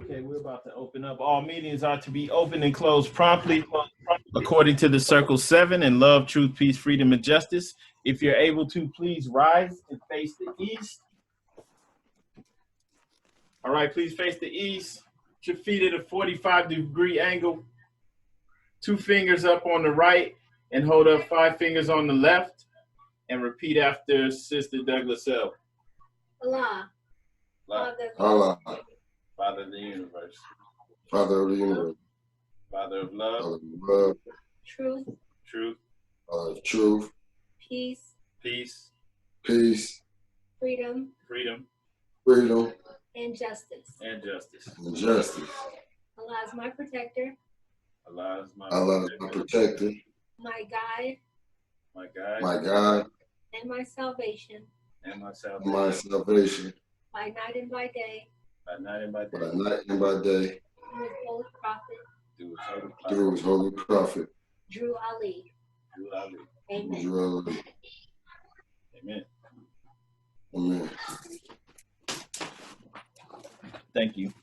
Okay, we're about to open up. All meetings are to be open and closed promptly according to the Circle 7 in love, truth, peace, freedom, and justice. If you're able to, please rise and face the east. All right, please face the east. Put your feet at a 45-degree angle. 2 fingers up on the right and hold up 5 fingers on the left. And repeat after Sister Douglas L. Allah. Allah. Father of the universe. Father of the universe. Father of love. Father of love. Truth. Truth. Truth. Peace. Peace. Peace. Freedom. Freedom. Freedom. And justice. And justice. And justice. Allah is my protector. Allah is my protector. My guide. My guide. My guide. And my salvation. And my salvation. My salvation. By night and by day. By night and by day. By night and by day. Through his holy prophet. Through his holy prophet. Drew Ali. Drew Ali. Amen. Drew Ali. Amen. Amen. Thank you.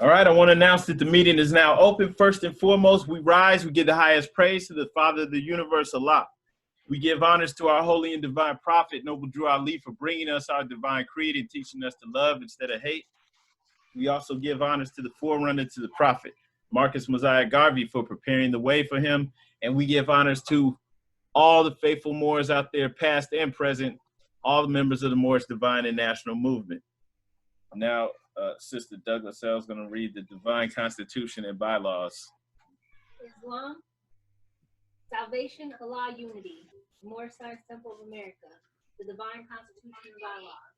All right, I want to announce that the meeting is now open. First and foremost, we rise, we give the highest praise to the Father of the universe, Allah. We give honors to our holy and divine prophet, Noble Drew Ali, for bringing us our divine creed and teaching us to love instead of hate. We also give honors to the forerunner to the prophet, Marcus Mosiah Garvey, for preparing the way for him. And we give honors to all the faithful Moors out there, past and present, all the members of the Moorish Divine and National Movement. Now, Sister Douglas L. is going to read the Divine Constitution and Bylaws. Islam, Salvation, Allah, Unity, the Moorish Science Temple of America, the Divine Constitution and Bylaws.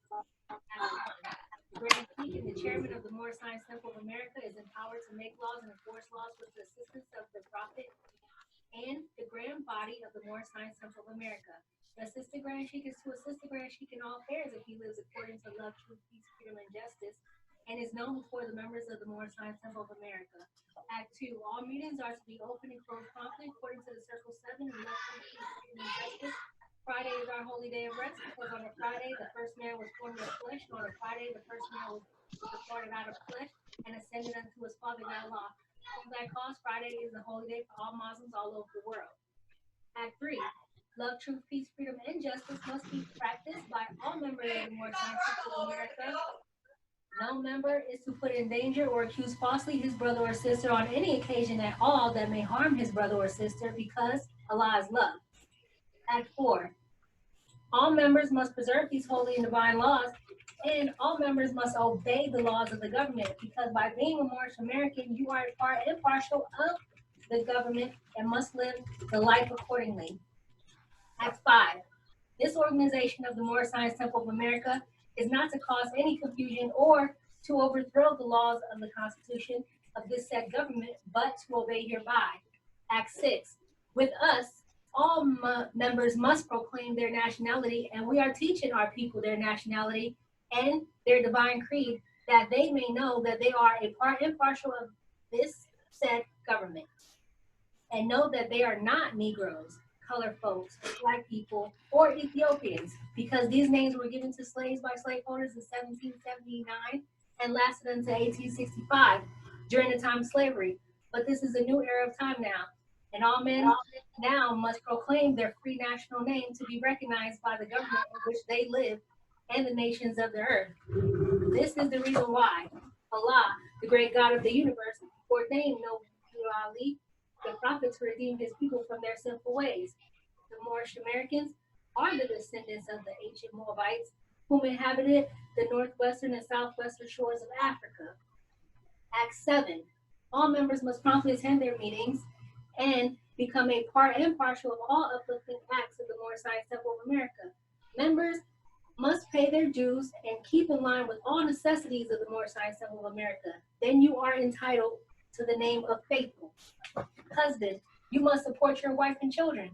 The Grand Peak and the Chairman of the Moorish Science Temple of America is empowered to make laws and enforce laws with the assistance of the Prophet and the Grand Body of the Moorish Science Temple of America. The Assistant Grand Sheikh is to assist the Grand Sheikh in all affairs if he lives according to love, truth, peace, freedom, and justice, and is known before the members of the Moorish Science Temple of America. Act 2. All meetings are to be open and closed promptly according to the Circle 7 in love, truth, peace, freedom, and justice. Friday is our holy day of rest because on a Friday the first man was formed of flesh, and on a Friday the first man was departed out of flesh and ascended unto his Father God Allah. On that cause, Friday is a holy day for all Muslims all over the world. Act 3. Love, truth, peace, freedom, and justice must be practiced by all members of the Moorish Science Temple of America. No member is to put in danger or accuse falsely his brother or sister on any occasion at all that may harm his brother or sister, because Allah is love. Act 4. All members must preserve these holy and divine laws, and all members must obey the laws of the government, because by being a Moorish American, you are a part and partial of the government and must live the life accordingly. Act 5. This organization of the Moorish Science Temple of America is not to cause any confusion or to overthrow the laws of the Constitution of this said government, but to obey hereby. Act 6. With us, all members must proclaim their nationality, and we are teaching our people their nationality and their divine creed, that they may know that they are a part and partial of this said government, and know that they are not Negroes, colored folks, Black people, or Ethiopians, because these names were given to slaves by slaveholders in 1779 and lasted until 1865 during the time of slavery. But this is a new era of time now, and all men now must proclaim their free national name to be recognized by the government in which they live and the nations of the earth. This is the reason why Allah, the great God of the universe, ordained Noble Drew Ali, the prophet, to redeem his people from their sinful ways. The Moorish Americans are the descendants of the ancient Moabites whom inhabited the northwestern and southwestern shores of Africa. Act 7. All members must promptly attend their meetings and become a part and partial of all uplifting acts of the Moorish Science Temple of America. Members must pay their dues and keep in line with all necessities of the Moorish Science Temple of America. Then you are entitled to the name of faithful. Husband, you must support your wife and children.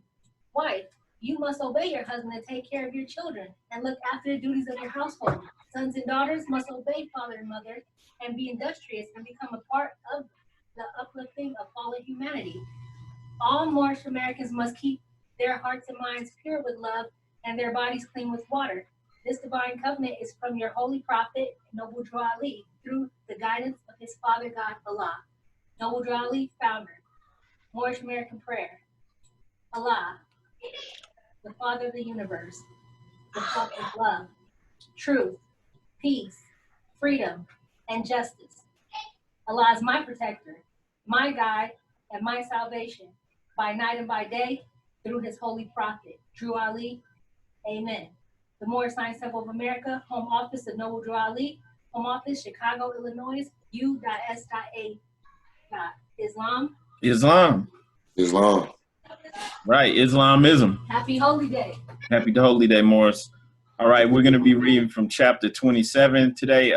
Wife, you must obey your husband and take care of your children and look after the duties of your household. Sons and daughters must obey father and mother and be industrious and become a part of the uplifting of fallen humanity. All Moorish Americans must keep their hearts and minds pure with love and their bodies clean with water. This divine covenant is from your holy prophet, Noble Drew Ali, through the guidance of his father God, Allah. Noble Drew Ali, founder. Moorish American prayer. Allah, the Father of the universe, the cup of love, truth, peace, freedom, and justice. Allah is my protector, my guide, and my salvation, by night and by day, through his holy prophet, Drew Ali. Amen. The Moorish Science Temple of America, Home Office of Noble Drew Ali, Home Office, Chicago, Illinois, U.S.A. Islam. Islam. Islam. Right, Islamism. Happy Holy Day. Happy Holy Day, Morris. All right, we're going to be reading from chapter 27 today.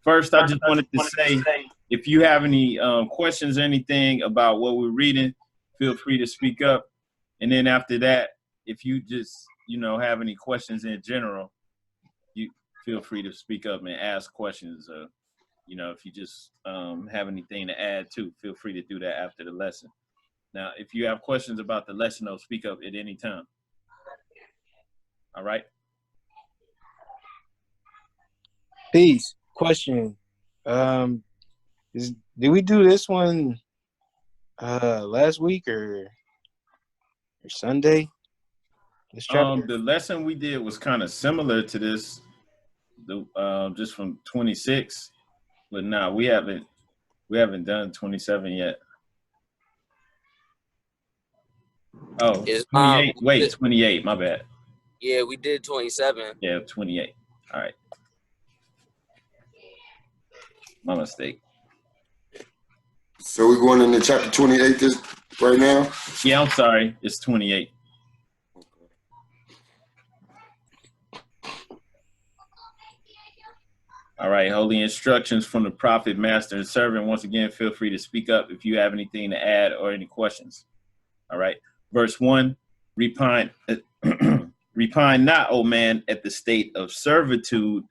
First, I just wanted to say, if you have any questions or anything about what we're reading, feel free to speak up. And then after that, if you just, have any questions in general, you feel free to speak up and ask questions. If you just have anything to add too, feel free to do that after the lesson. Now, if you have questions about the lesson, though, speak up at any time. All right? Peace. Question. Did we do this one last week or Sunday? This chapter? The lesson we did was kind of similar to this, just from 26, but no, we haven't done 27 yet. Oh, 28. Wait, 28. My bad. Yeah, we did 27. Yeah, 28. All right. My mistake. So we're going into chapter 28 right now? Yeah, I'm sorry. It's 28. All right, holy instructions from the prophet, master, and servant. Once again, feel free to speak up if you have anything to add or any questions. All right, verse 1, repine not, O man, at the state of servitude.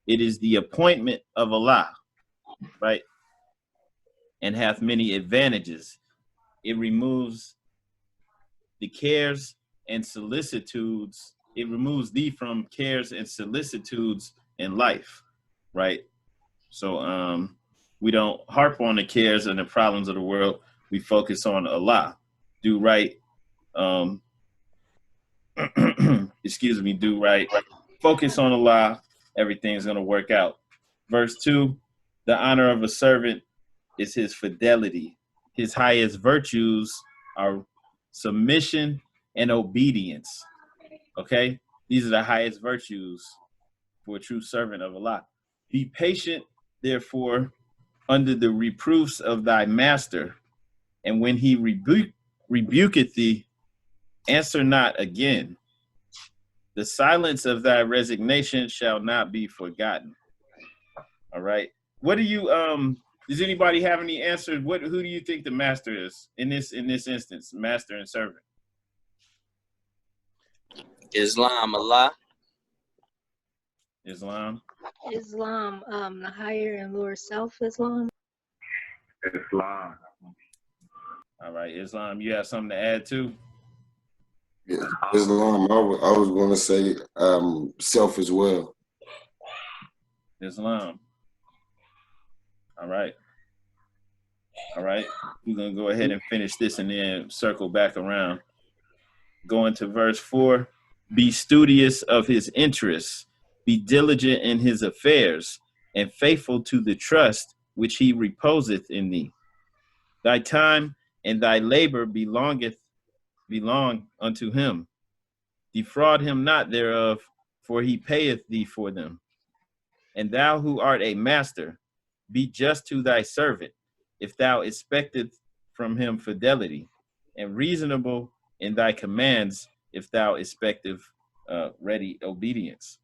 It is the appointment of Allah, right? And hath many advantages. It removes the cares and solicitudes. It removes thee from cares and solicitudes in life. Right? So we don't harp on the cares and the problems of the world. We focus on Allah. Do right. Do right. Focus on Allah. Everything's going to work out. Verse 2, the honor of a servant is his fidelity. His highest virtues are submission and obedience. Okay? These are the highest virtues for a true servant of Allah. Be patient, therefore, under the reproofs of thy master, and when he rebuketh thee, answer not again. The silence of thy resignation shall not be forgotten. All right. What do you does anybody have any answers? Who do you think the master is in this instance, master and servant? Islam, Allah. Islam. Islam, the higher and lower self, Islam. Islam. All right, Islam, you have something to add too? Yeah. Islam, I was going to say self as well. Islam. All right. All right. We're going to go ahead and finish this and then circle back around. Going to verse 4. Be studious of his interests. Be diligent in his affairs, and faithful to the trust which he reposeth in thee. Thy time and thy labor belong unto him. Defraud him not thereof, for he payeth thee for them. And thou who art a master, be just to thy servant, if thou expecteth from him fidelity, and reasonable in thy commands, if thou expecteth ready obedience.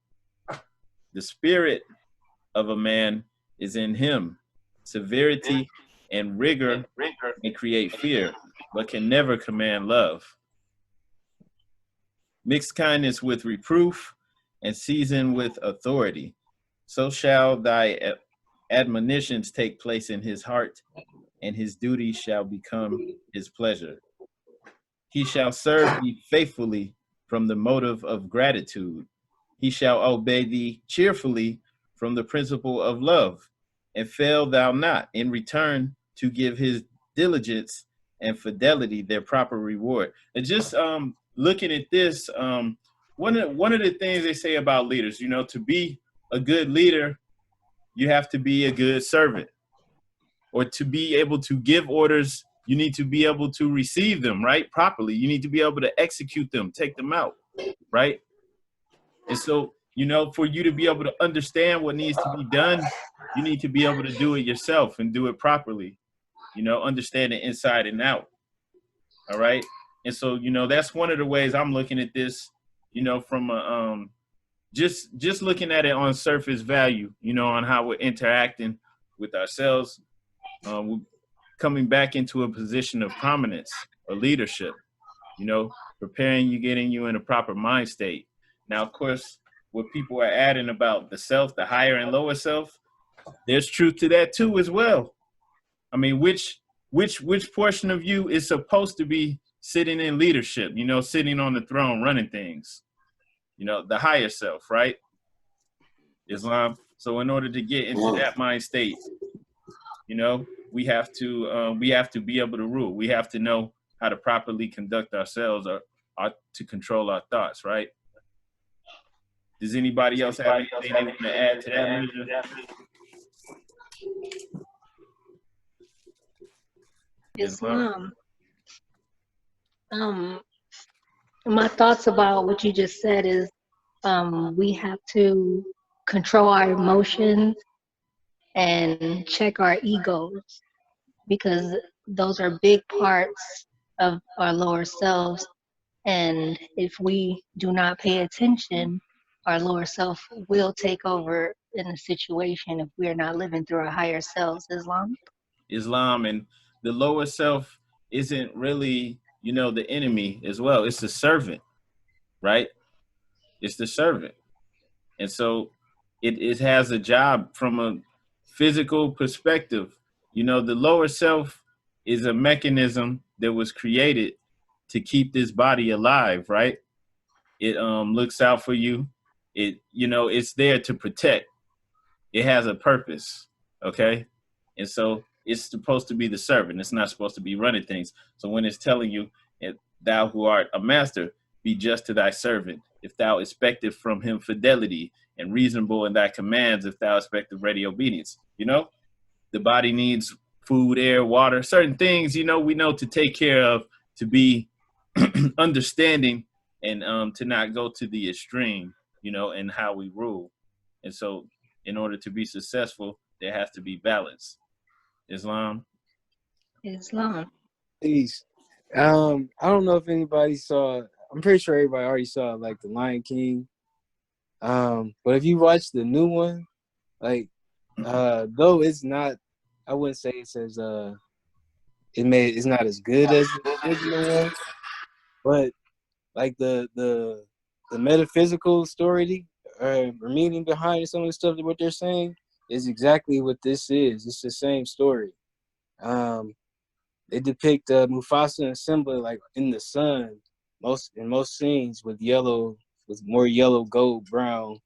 The spirit of a man is in him. Severity and rigor can create fear, but can never command love. Mix kindness with reproof, and season with authority. So shall thy admonitions take place in his heart, and his duty shall become his pleasure. He shall serve thee faithfully from the motive of gratitude. he shall obey thee cheerfully from the principle of love, and fail thou not in return to give his diligence and fidelity their proper reward. And just looking at this, one of the things they say about leaders, to be a good leader, you have to be a good servant. Or to be able to give orders, you need to be able to receive them, right, properly. You need to be able to execute them, take them out, right? And so, for you to be able to understand what needs to be done, you need to be able to do it yourself and do it properly, understand it inside and out. All right. And so, that's one of the ways I'm looking at this, from a, just looking at it on surface value, on how we're interacting with ourselves, coming back into a position of prominence or leadership, preparing you, getting you in a proper mind state. Now, of course, what people are adding about the self, the higher and lower self, there's truth to that too as well. I mean, which portion of you is supposed to be sitting in leadership, sitting on the throne, running things, the higher self, right? Islam. So in order to get into that mind state, we have to be able to rule. We have to know how to properly conduct ourselves or to control our thoughts, right? Does anybody else have anything they want to add to that, Mirza? Islam. My thoughts about what you just said is we have to control our emotions and check our egos, because those are big parts of our lower selves. And if we do not pay attention, our lower self will take over in the situation if we're not living through our higher selves. Islam, and the lower self isn't really, the enemy as well. It's the servant, right? It's the servant. And so it has a job from a physical perspective. The lower self is a mechanism that was created to keep this body alive, right? It looks out for you. It's there to protect. It has a purpose, okay? And so it's supposed to be the servant. It's not supposed to be running things. So when it's telling you, thou who art a master, be just to thy servant, if thou expecteth from him fidelity, and reasonable in thy commands, if thou expecteth ready obedience. The body needs food, air, water, certain things, we know to take care of, to be understanding, and to not go to the extreme, in how we rule. And so in order to be successful, there has to be balance. Islam. Peace. I don't know if anybody saw. I'm pretty sure everybody already saw like the Lion King. But if you watch the new one, like, though it's not, I wouldn't say it's as it's not as good as the original one, but like the metaphysical story or meaning behind some of the stuff that what they're saying is exactly what this is. It's the same story. They depict Mufasa and Simba like in the sun, in most scenes with more yellow, gold, brown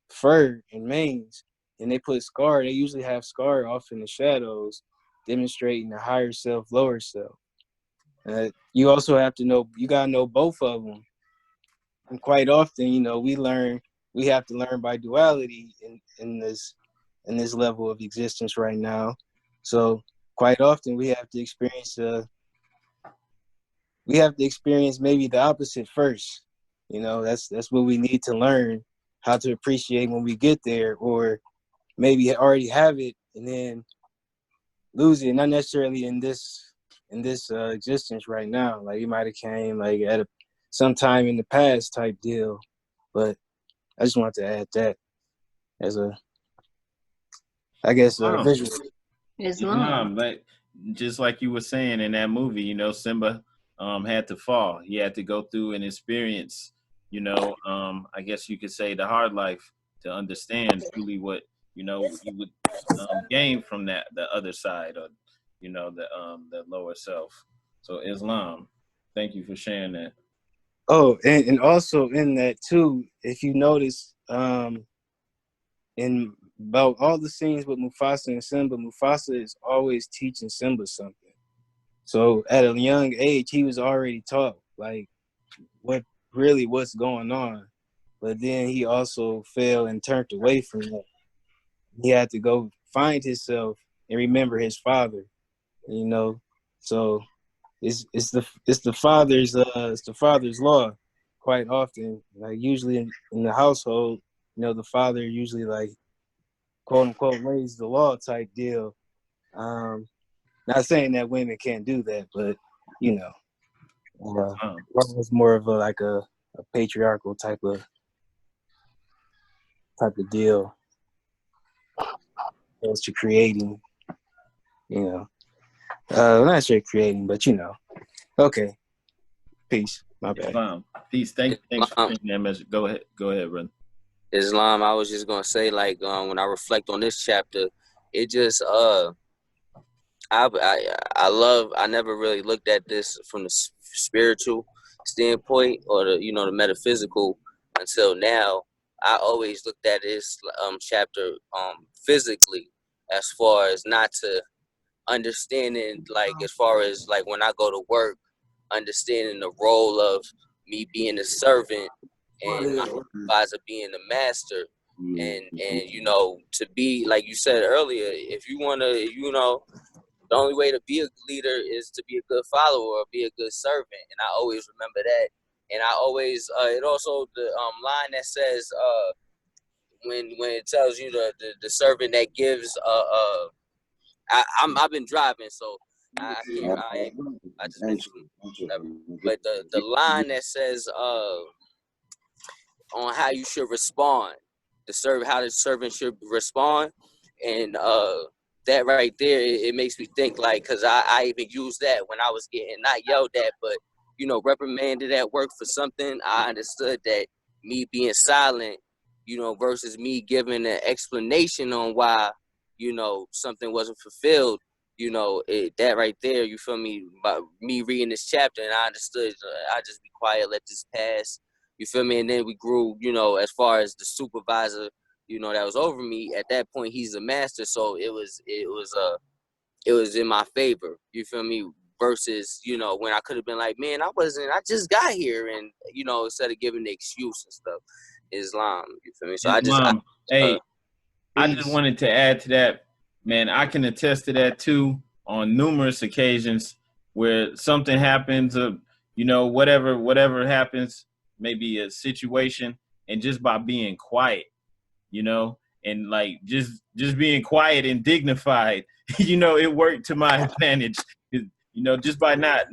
fur and manes, and they put Scar. They usually have Scar off in the shadows, demonstrating the higher self, lower self. You also have to know. You gotta know both of them. And quite often, we have to learn by duality in this level of existence right now. So quite often we have to experience maybe the opposite first. That's what we need to learn how to appreciate when we get there, or maybe already have it and then lose it. Not necessarily in this existence right now. Like, it might have came like at sometime in the past type deal. But I just wanted to add that as a visual. Islam, but just like you were saying in that movie, Simba had to fall. He had to go through an experience, I guess you could say the hard life, to understand truly what, you would gain from the other side, or, the lower self. So Islam, thank you for sharing that. Oh, and also in that too, if you notice, in about all the scenes with Mufasa and Simba, Mufasa is always teaching Simba something. So at a young age, he was already taught like what's going on. But then he also fell and turned away from that. He had to go find himself and remember his father, you know. So it's the father's law quite often. Like usually in the household, you know, the father usually like quote unquote lays the law type deal. Not saying that women can't do that, but you know, it's more of a patriarchal type of deal as to creating, you know. Not sure creating, but you know. Okay. Peace. My bad. Islam. Peace. Thanks for taking that message. Go ahead, brother. Islam, I was just gonna say, like, when I reflect on this chapter, it just I never really looked at this from the spiritual standpoint or the metaphysical until now. I always looked at this chapter physically, as far as not to understanding, like, as far as like when I go to work, understanding the role of me being a servant and my supervisor being the master, and to be, like you said earlier, if you want to, the only way to be a leader is to be a good follower or be a good servant. And I always remember that. And I always, it also, the line that says, when it tells you the servant that gives, I've been driving, so I just been whatever. But the line that says, on how you should respond, how the servant should respond, and that right there, it makes me think, like, because I even used that when I was getting not yelled at, but reprimanded at work for something. I understood that me being silent, versus me giving an explanation on why something wasn't fulfilled. That right there, you feel me? By me reading this chapter, and I understood. I just be quiet, let this pass. You feel me? And then we grew, as far as the supervisor, that was over me. At that point, he's a master, so it was in my favor. You feel me? Versus, when I could have been like, man, I just got here, and instead of giving the excuse and stuff, Islam. You feel me? So Islam. I just wanted to add to that, man. I can attest to that too on numerous occasions where something happens, whatever happens, maybe a situation, and just by being quiet, and like just being quiet and dignified, it worked to my advantage. Just by not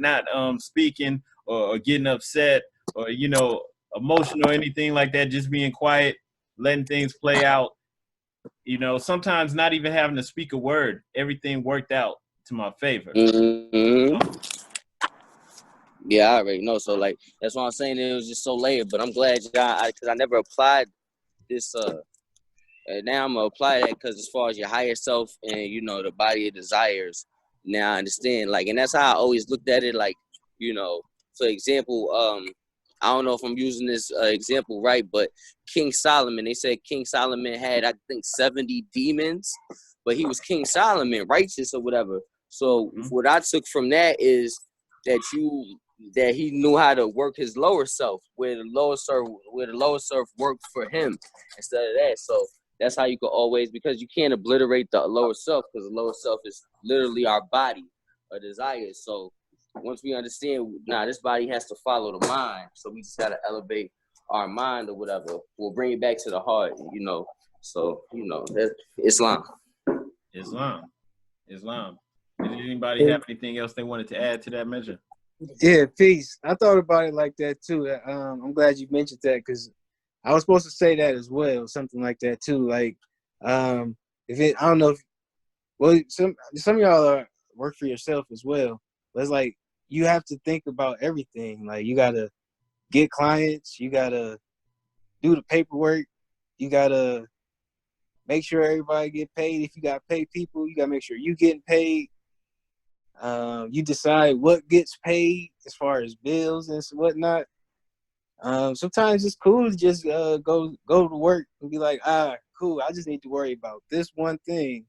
speaking or getting upset or emotional or anything like that, just being quiet, letting things play out. Sometimes not even having to speak a word, everything worked out to my favor. Mm-hmm. Yeah, I already know. So, like, that's why I'm saying it was just so layered. But I'm glad because I never applied this. And now I'm gonna apply that, because as far as your higher self and the body of desires, now I understand. Like, and that's how I always looked at it. Like, for example, I don't know if I'm using this example right, but King Solomon. They said King Solomon had, I think, 70 demons, but he was King Solomon, righteous or whatever. So what I took from that is that he knew how to work his lower self, where the lower self worked for him instead of that. So that's how you could always, because you can't obliterate the lower self, because the lower self is literally our body, our desires. So once we understand, this body has to follow the mind, so we just gotta elevate our mind or whatever. We'll bring it back to the heart, So that's Islam. Did anybody have anything else they wanted to add to that measure? Yeah, peace. I thought about it like that too. I'm glad you mentioned that, because I was supposed to say that as well, something like that too. Like, I don't know if, some of y'all work for yourself as well, but it's like you have to think about everything. Like, you gotta get clients, you gotta do the paperwork, you gotta make sure everybody get paid. If you gotta pay people, you gotta make sure you getting paid. You decide what gets paid as far as bills and whatnot. Sometimes it's cool to just go to work and be like, cool, I just need to worry about this one thing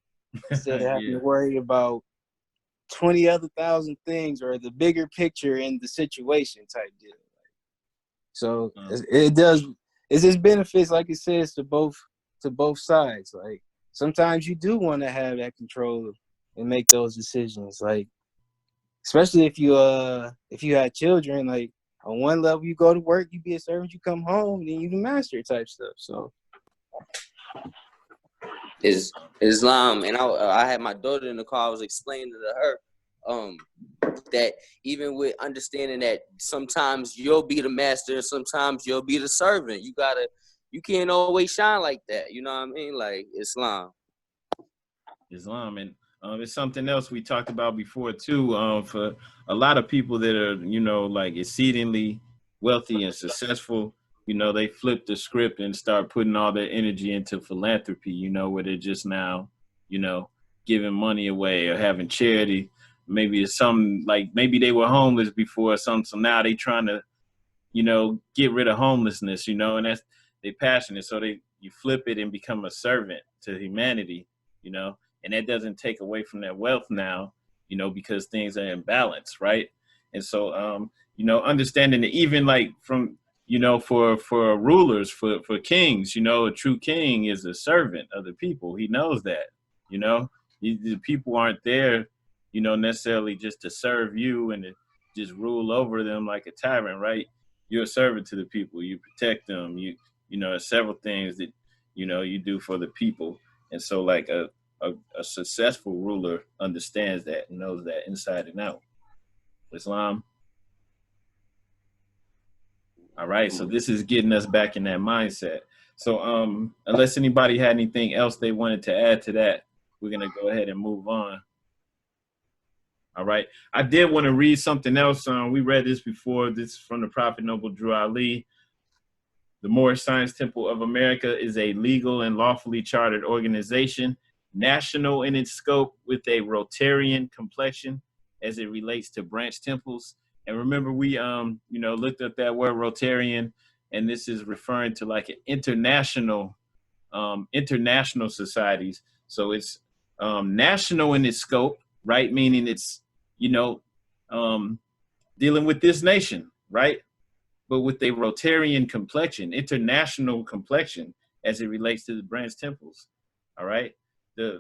instead of having Yeah. to worry about 20 other thousand things or the bigger picture in the situation type deal. So it does. It's just benefits, like it says, to both sides. Like sometimes you do want to have that control and make those decisions. Like especially if you had children. Like on one level, you go to work, you be a servant, you come home, then you the master type stuff. So Is Islam, and I had my daughter in the car. I was explaining to her that even with understanding that sometimes you'll be the master and sometimes you'll be the servant, you can't always shine like that. You know what I mean? Like Islam. And it's something else we talked about before too. For a lot of people that are, like exceedingly wealthy and successful, they flip the script and start putting all their energy into philanthropy, where they're just now, giving money away or having charity. Maybe it's something like maybe they were homeless before or something. So now they trying to, get rid of homelessness, and that's they passionate. So you flip it and become a servant to humanity, and that doesn't take away from their wealth now, because things are in balance, right? And so, understanding that even like from, for rulers, for kings, a true king is a servant of the people. He knows that, the people aren't there, necessarily just to serve you and to just rule over them like a tyrant, right? You're a servant to the people. You protect them. There's several things that, you do for the people. And so like a successful ruler understands that and knows that inside and out. Islam. All right. So this is getting us back in that mindset. So unless anybody had anything else they wanted to add to that, we're going to go ahead and move on. All right. I did want to read something else. We read this before. This is from the Prophet Noble Drew Ali. The Moorish Science Temple of America is a legal and lawfully chartered organization, national in its scope, with a Rotarian complexion as it relates to branch temples. And remember, we looked up that word Rotarian, and this is referring to like an international societies. So it's national in its scope, right? Meaning it's dealing with this nation, right? But with a Rotarian complexion, international complexion, as it relates to the branch temples. All right.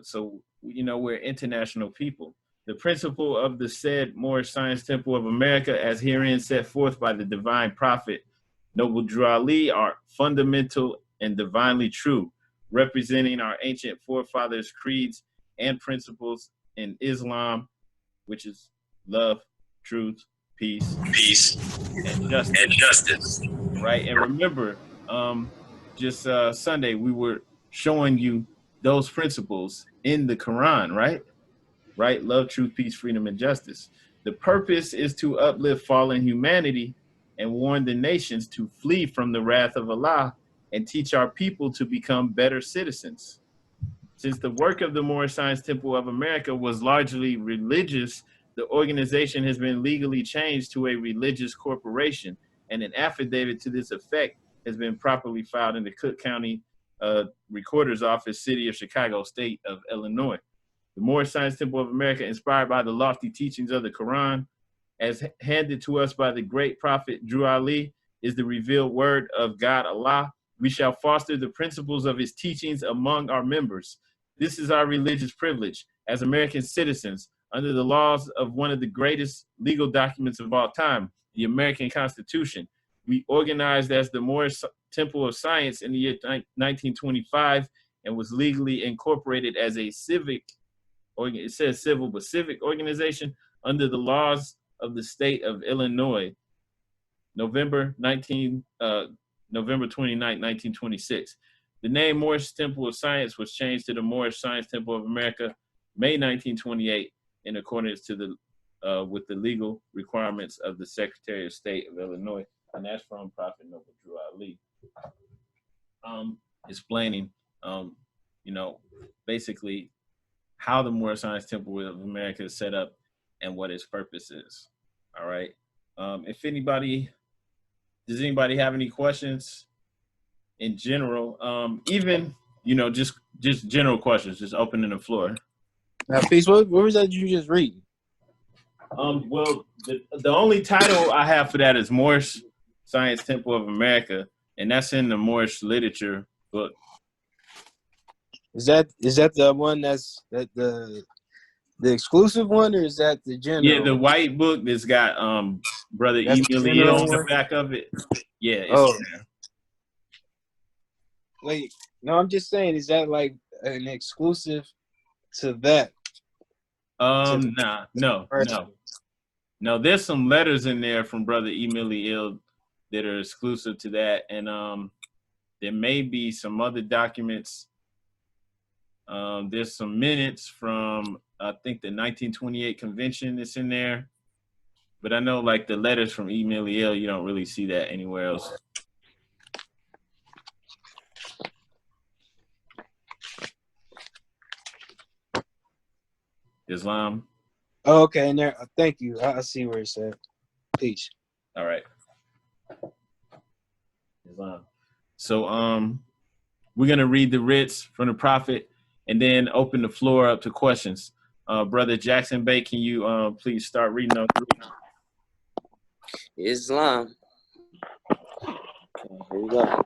So we're international people. The principle of the said Moorish Science Temple of America, as herein set forth by the divine prophet Noble Drew Ali, are fundamental and divinely true, representing our ancient forefathers' creeds and principles in Islam, which is love, truth, peace, and justice. Right. And remember, just Sunday, we were showing you those principles in the Quran, right? Right? Love, truth, peace, freedom, and justice. The purpose is to uplift fallen humanity and warn the nations to flee from the wrath of Allah and teach our people to become better citizens. Since the work of the Moorish Science Temple of America was largely religious, the organization has been legally changed to a religious corporation, and an affidavit to this effect has been properly filed in the Cook County Recorder's Office, City of Chicago, State of Illinois. The Moorish Science Temple of America, inspired by the lofty teachings of the Quran, as handed to us by the great prophet Drew Ali, is the revealed word of God Allah. We shall foster the principles of his teachings among our members. This is our religious privilege as American citizens under the laws of one of the greatest legal documents of all time, the American Constitution. We organized as the Moorish Temple of Science in the year 1925 and was legally incorporated as a civic, or it says civil, but civic organization under the laws of the state of Illinois, November 29, 1926. The name Moorish Temple of Science was changed to the Moorish Science Temple of America, May 1928, in accordance to with the legal requirements of the Secretary of State of Illinois, and that's from Prophet Noble Drew Ali, explaining, basically how the Moorish Science Temple of America is set up and what its purpose is. All right. If anybody Does anybody have any questions in general? Even, just general questions, just opening the floor. Now, Peace, what was that you just read? Well, the only title I have for that is Moorish Science Temple of America, and that's in the Moorish literature book. Is that the one that's the exclusive one, or is that the general? Yeah, the white book that's got Brother That's the general Emilio on the one? back of it. Yeah, it's Oh. there. Wait, no, I'm just saying, is that like an exclusive to that? No. There's some letters in there from Brother Emilio that are exclusive to that, and there may be some other documents. There's some minutes from I think the 1928 convention that's in there, but I know like the letters from Emilio, you don't really see that anywhere else. Islam. Oh, okay, and there. Thank you. I see where it's at. Peace. All right. Islam. So we're gonna read the writs from the Prophet and then open the floor up to questions. Brother Jackson Bay, can you please start reading those? Islam. Okay, here we go.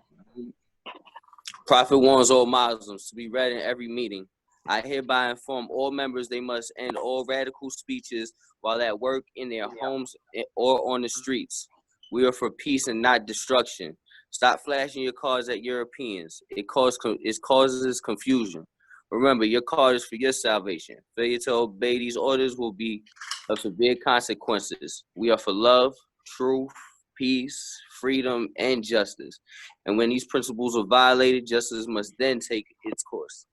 Prophet warns all Muslims to be read in every meeting. I hereby inform all members they must end all radical speeches while at work, in their homes, or on the streets. We are for peace and not destruction. Stop flashing your cards at Europeans. It causes confusion. Remember, your card is for your salvation. Failure to obey these orders will be of severe consequences. We are for love, truth, peace, freedom, and justice. And when these principles are violated, justice must then take its course.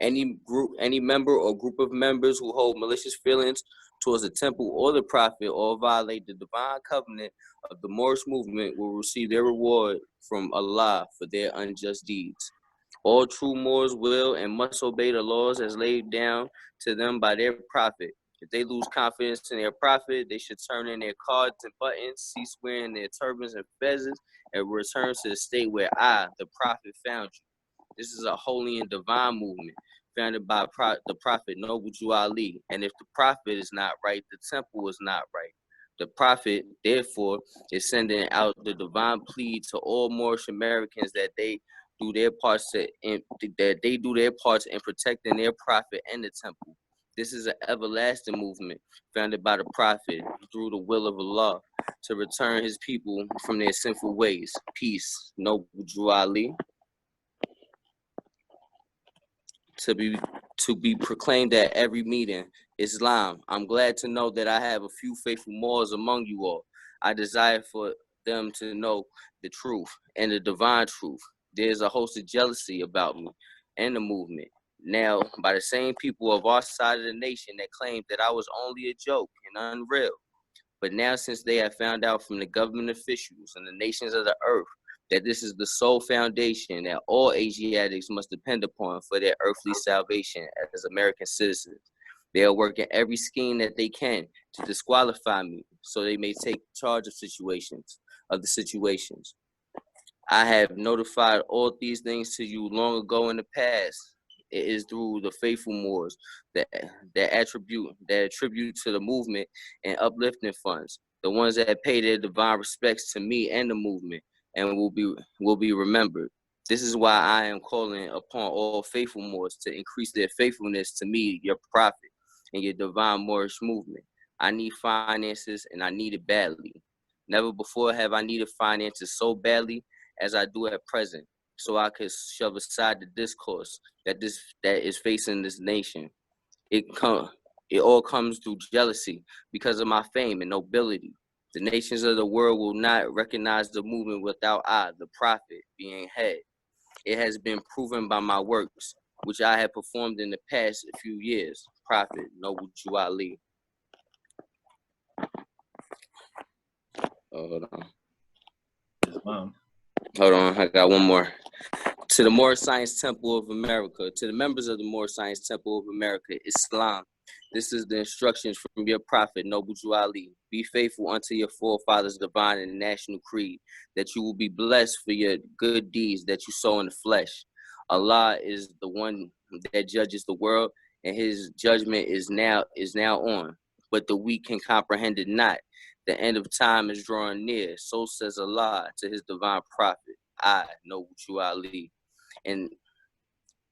Any member or group of members who hold malicious feelings towards the temple or the prophet or violate the divine covenant of the Moorish movement will receive their reward from Allah for their unjust deeds. All true Moors will and must obey the laws as laid down to them by their prophet. If they lose confidence in their prophet, they should turn in their cards and buttons, cease wearing their turbans and fezzes, and return to the state where I, the prophet, found you. This is a holy and divine movement founded by the prophet Noble Jew Ali. And if the prophet is not right, the temple is not right. The prophet, therefore, is sending out the divine plea to all Moorish Americans that they do their parts in protecting their prophet and the temple. This is an everlasting movement founded by the prophet through the will of Allah to return his people from their sinful ways. Peace, Noble Jew Ali. To be proclaimed at every meeting. Islam. I'm glad to know that I have a few faithful Moors among you all. I desire for them to know the truth and the divine truth. There's a host of jealousy about me and the movement. Now, by the same people of our side of the nation that claimed that I was only a joke and unreal. But now, since they have found out from the government officials and the nations of the earth that this is the sole foundation that all Asiatics must depend upon for their earthly salvation as American citizens, they are working every scheme that they can to disqualify me so they may take charge of the situations. I have notified all these things to you long ago in the past. It is through the faithful Moors that attribute to the movement and uplifting funds, the ones that pay their divine respects to me and the movement, and will be remembered. This is why I am calling upon all faithful Moors to increase their faithfulness to me, your prophet, and your divine Moorish movement. I need finances, and I need it badly. Never before have I needed finances so badly as I do at present, so I could shove aside the discourse that is facing this nation. It all comes through jealousy because of my fame and nobility. The nations of the world will not recognize the movement without I, the prophet, being head. It has been proven by my works, which I have performed in the past few years. Prophet Noble Jew Ali. Hold on, I got one more. To the Moorish Science Temple of America, to the members of the Moorish Science Temple of America, Islam. This is the instructions from your prophet, Noble Jew Ali. Be faithful unto your forefathers' divine and national creed, that you will be blessed for your good deeds that you sow in the flesh. Allah is the one that judges the world, and his judgment is now on. But the weak can comprehend it not. The end of time is drawing near. So says Allah to his divine prophet. I know you Ali. And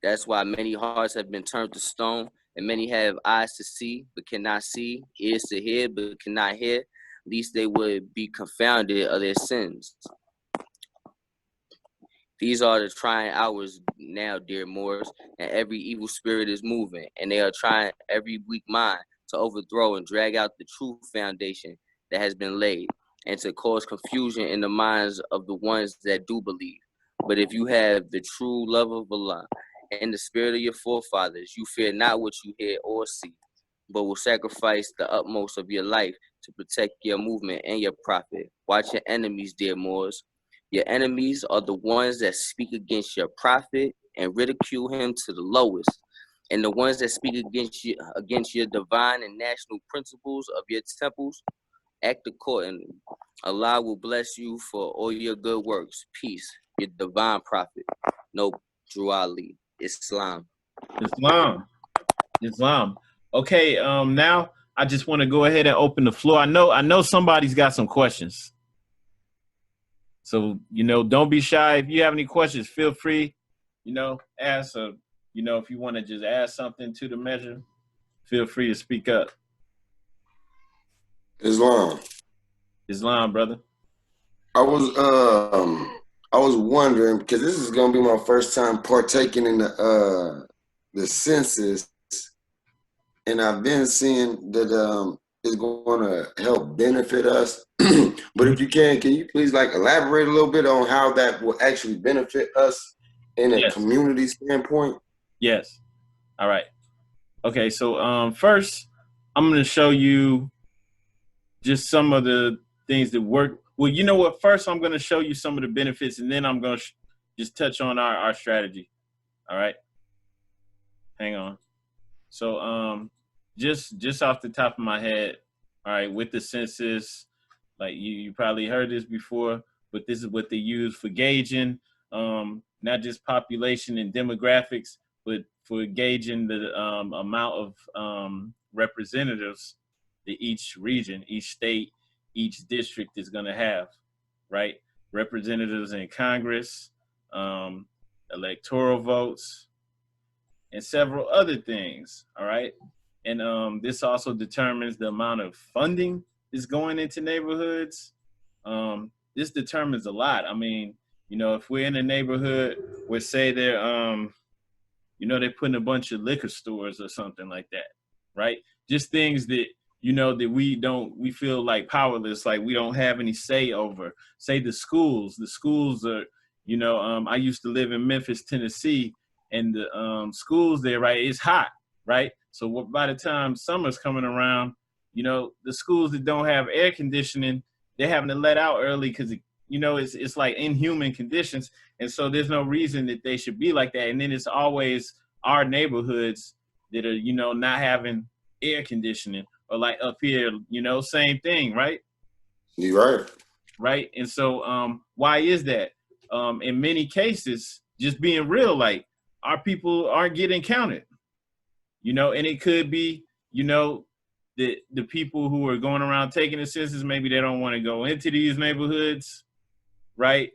that's why many hearts have been turned to stone, and many have eyes to see but cannot see, ears to hear but cannot hear, lest they would be confounded of their sins. These are the trying hours now, dear Moors, and every evil spirit is moving, and they are trying every weak mind to overthrow and drag out the true foundation that has been laid, and to cause confusion in the minds of the ones that do believe. But if you have the true love of Allah and the spirit of your forefathers, you fear not what you hear or see, but will sacrifice the utmost of your life to protect your movement and your prophet. Watch your enemies, dear Moors. Your enemies are the ones that speak against your prophet and ridicule him to the lowest, and the ones that speak against your divine and national principles of your temples. Act accordingly. Allah will bless you for all your good works. Peace. Your divine prophet. No, Drew Ali. Islam. Islam. Okay, now I just want to go ahead and open the floor. I know somebody's got some questions. So, don't be shy. If you have any questions, feel free, ask, if you want to just add something to the measure, feel free to speak up. Islam, brother. I was wondering, because this is gonna be my first time partaking in the census, and I've been seeing that it's going to help benefit us. But if you can you please elaborate a little bit on how that will actually benefit us in a community standpoint? Yes. All right. Okay. So first, I'm going to show you just some of the things that work. Well, you know what? First, I'm going to show you some of the benefits, and then I'm going to just touch on our strategy. All right. Hang on. So just off the top of my head, all right, with the census, like you probably heard this before, but this is what they use for gauging not just population and demographics, but for gauging the amount of representatives that each region, each state, each district is going to have, right? Representatives in Congress, electoral votes, and several other things, all right? And this also determines the amount of funding that's going into neighborhoods. This determines a lot. I mean, if we're in a neighborhood where, say, they're, they're putting a bunch of liquor stores or something like that, right? Just things that, that we feel like powerless, like we don't have any say over. Say the schools are, I used to live in Memphis, Tennessee, and the schools there, right, it's hot, right? So by the time summer's coming around, the schools that don't have air conditioning, they're having to let out early because, it's like inhuman conditions. And so there's no reason that they should be like that. And then it's always our neighborhoods that are, not having air conditioning, or like up here, same thing, right? You're right. Right. And so why is that? In many cases, just being real, like our people aren't getting counted, and it could be, the people who are going around taking the census, maybe they don't want to go into these neighborhoods, right?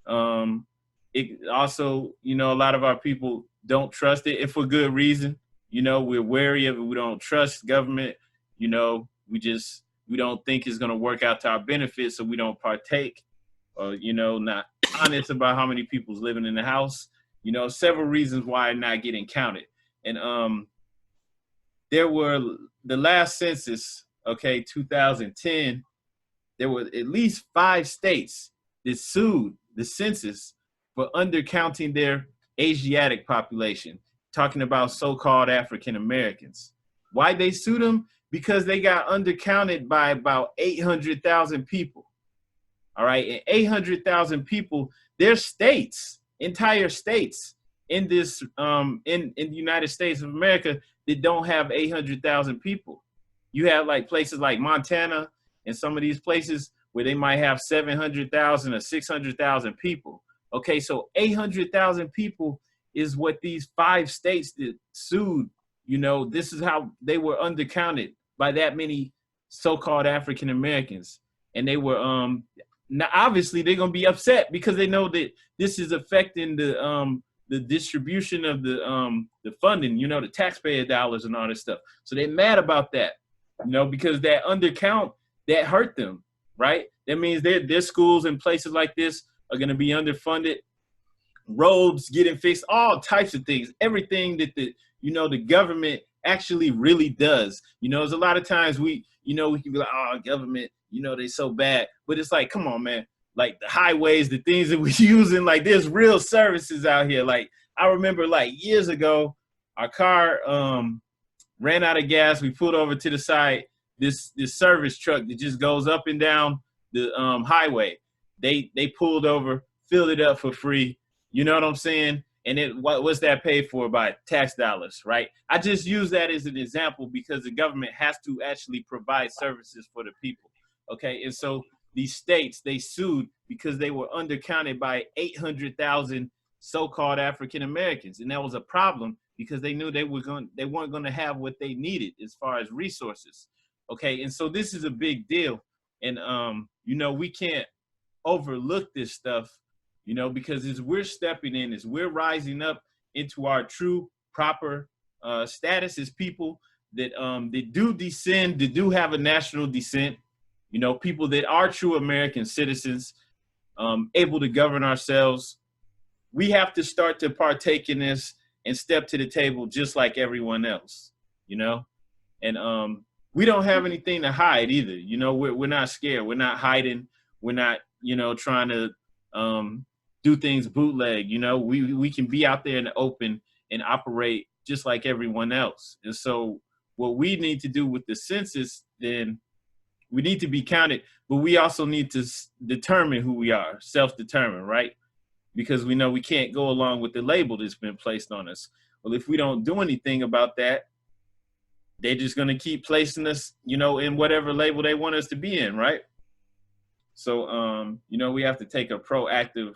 It also, a lot of our people don't trust it, and for good reason. We're wary of it. We don't trust government. We don't think it's going to work out to our benefit, so we don't partake, or, not honest about how many people's living in the house. Several reasons why not getting counted. And there were the last census, 2010, there were at least 5 states that sued the census for undercounting their Asiatic population, talking about so-called African Americans. Why they sued them? Because they got undercounted by about 800,000 people. All right, and 800,000 people, there's states, entire states in this in the United States of America that don't have 800,000 people. You have like places like Montana in some of these places where they might have 700,000 or 600,000 people. Okay, so 800,000 people is what these 5 states that sued, you know, this is how they were undercounted by that many so-called African Americans. And they were, now obviously they're gonna be upset because they know that this is affecting the distribution of the funding, you know, the taxpayer dollars and all this stuff. So they're mad about that, you know, because that undercount, that hurt them, right? That means their schools and places like this are gonna be underfunded, roads getting fixed, all types of things, everything that the government actually really does. You know, there's a lot of times we can be like, oh, government, you know, they so bad. But it's like, come on, man. Like the highways, the things that we're using, like there's real services out here. Like I remember like years ago, our car ran out of gas. We pulled over to the side, this service truck that just goes up and down the highway. They pulled over, filled it up for free. You know what I'm saying? And what's that paid for? By tax dollars, right? I just use that as an example because the government has to actually provide services for the people, okay? And so these states, they sued because they were undercounted by 800,000 so-called African Americans. And that was a problem because they knew they weren't going to have what they needed as far as resources, okay? And so this is a big deal. And, you know, we can't overlook this stuff, you know, because as we're stepping in, as we're rising up into our true, proper status as people that do descend, that do have a national descent, you know, people that are true American citizens, able to govern ourselves, we have to start to partake in this and step to the table just like everyone else, you know? And we don't have anything to hide either. You know, we're not scared. We're not hiding. We're not, you know, trying to do things bootleg. You know, we can be out there in the open and operate just like everyone else. And so what we need to do with the census, then we need to be counted, but we also need to determine who we are, self-determine, right? Because we know we can't go along with the label that's been placed on us. Well, if we don't do anything about that, they're just going to keep placing us, you know, in whatever label they want us to be in, right? So, you know, we have to take a proactive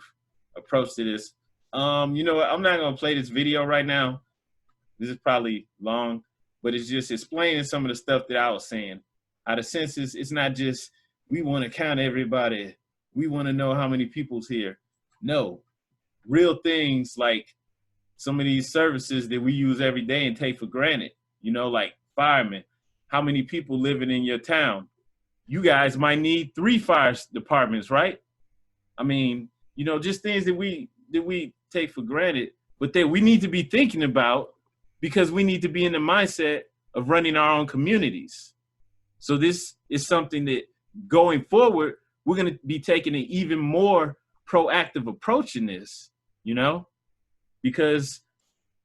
approach to this. You know, I'm not going to play this video right now. This is probably long, but it's just explaining some of the stuff that I was saying. How the census, it's not just, we want to count everybody. We want to know how many people's here. No, real things like some of these services that we use every day and take for granted, you know, like firemen, how many people living in your town? You guys might need 3 fire departments, right? I mean, you know, just things that we take for granted, but that we need to be thinking about because we need to be in the mindset of running our own communities. So this is something that going forward, we're going to be taking an even more proactive approach in this, you know, because,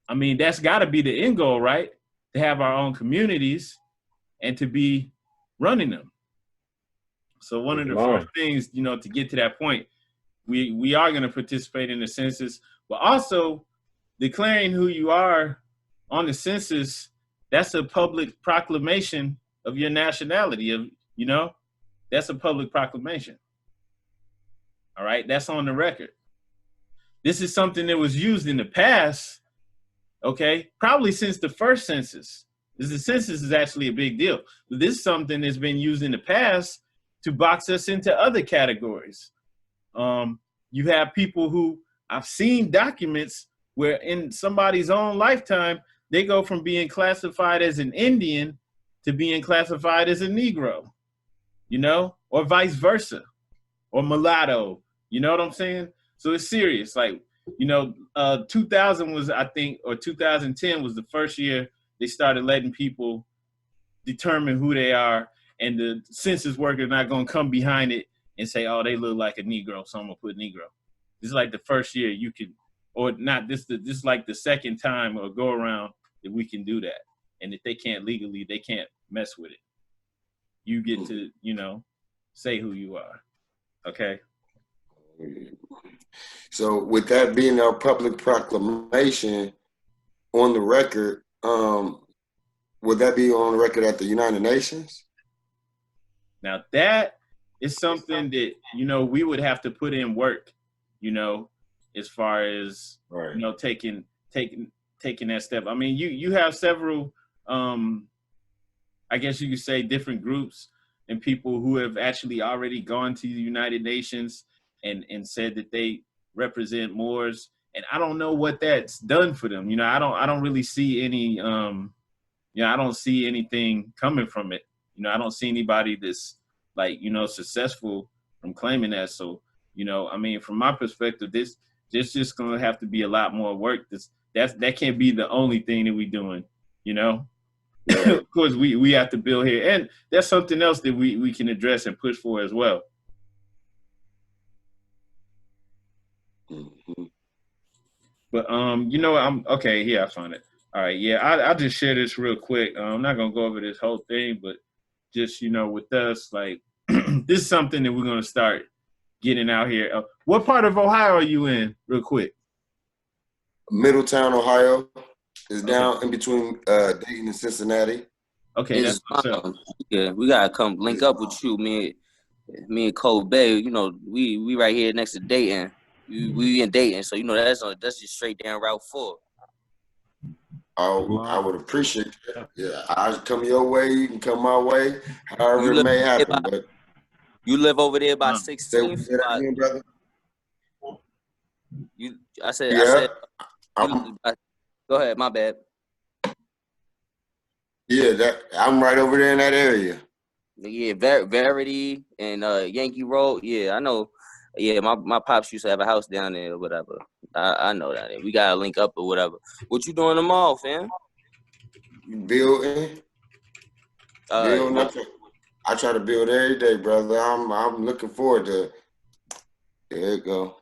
I mean, that's got to be the end goal, right? To have our own communities and to be running them. So one of the first things, you know, to get to that point, we are going to participate in the census, but also declaring who you are on the census, that's a public proclamation of your nationality, of, you know, that's a public proclamation. All right, that's on the record. This is something that was used in the past, okay, probably since the first census. The census is actually a big deal. But this is something that's been used in the past to box us into other categories. You have people who, I've seen documents where in somebody's own lifetime, they go from being classified as an Indian to being classified as a Negro, you know, or vice versa, or mulatto, you know what I'm saying? So it's serious. Like, you know, 2000 was, I think, or 2010 was the first year they started letting people determine who they are, and the census worker not going to come behind it and say, oh, they look like a Negro, so I'm going to put Negro. This is like the first year you can, or not, this is like the second time or go around that we can do that. And if they can't legally, they can't mess with it. You get to, you know, say who you are, okay? So with that being our public proclamation on the record, would that be on the record at the United Nations? Now that is something that, you know, we would have to put in work, you know, as far as, Right. you know, taking that step. I mean, you have several, I guess you could say, different groups and people who have actually already gone to the United Nations and said that they represent Moors. And I don't know what that's done for them. You know, I don't really see any, you know, I don't see anything coming from it. You know, I don't see anybody that's like, you know, successful from claiming that. So, you know, I mean, from my perspective, this just gonna have to be a lot more work. That can't be the only thing that we're doing, you know. Of course, we have to build here, and that's something else that we can address and push for as well. Mm-hmm. But you know, I'm okay. Yeah, I found it. All right, yeah, I'll just share this real quick. I'm not gonna go over this whole thing, but just, you know, with us, like this is something that we're gonna start getting out here. What part of Ohio are you in, real quick? Middletown, Ohio is Okay. down in between Dayton and Cincinnati. Okay, that's what's up. Yeah, we gotta come link up with you, me and Cole Bay. You know, we right here next to Dayton. We in Dayton, so you know that's just straight down Route 4. I would appreciate that. Yeah, I'll come your way. You can come my way. However You it live may over happen. there But You live over there by say 16th. that again, brother. I said, I'm, go ahead, my bad. yeah, I'm right over there in that area. Yeah, Verity and Yankee Road. Yeah, I know. Yeah, my pops used to have a house down there or whatever. I know that. We gotta link up or whatever. What you doing tomorrow, fam? Building. I try to build every day, brother. I'm looking forward to it. There you go.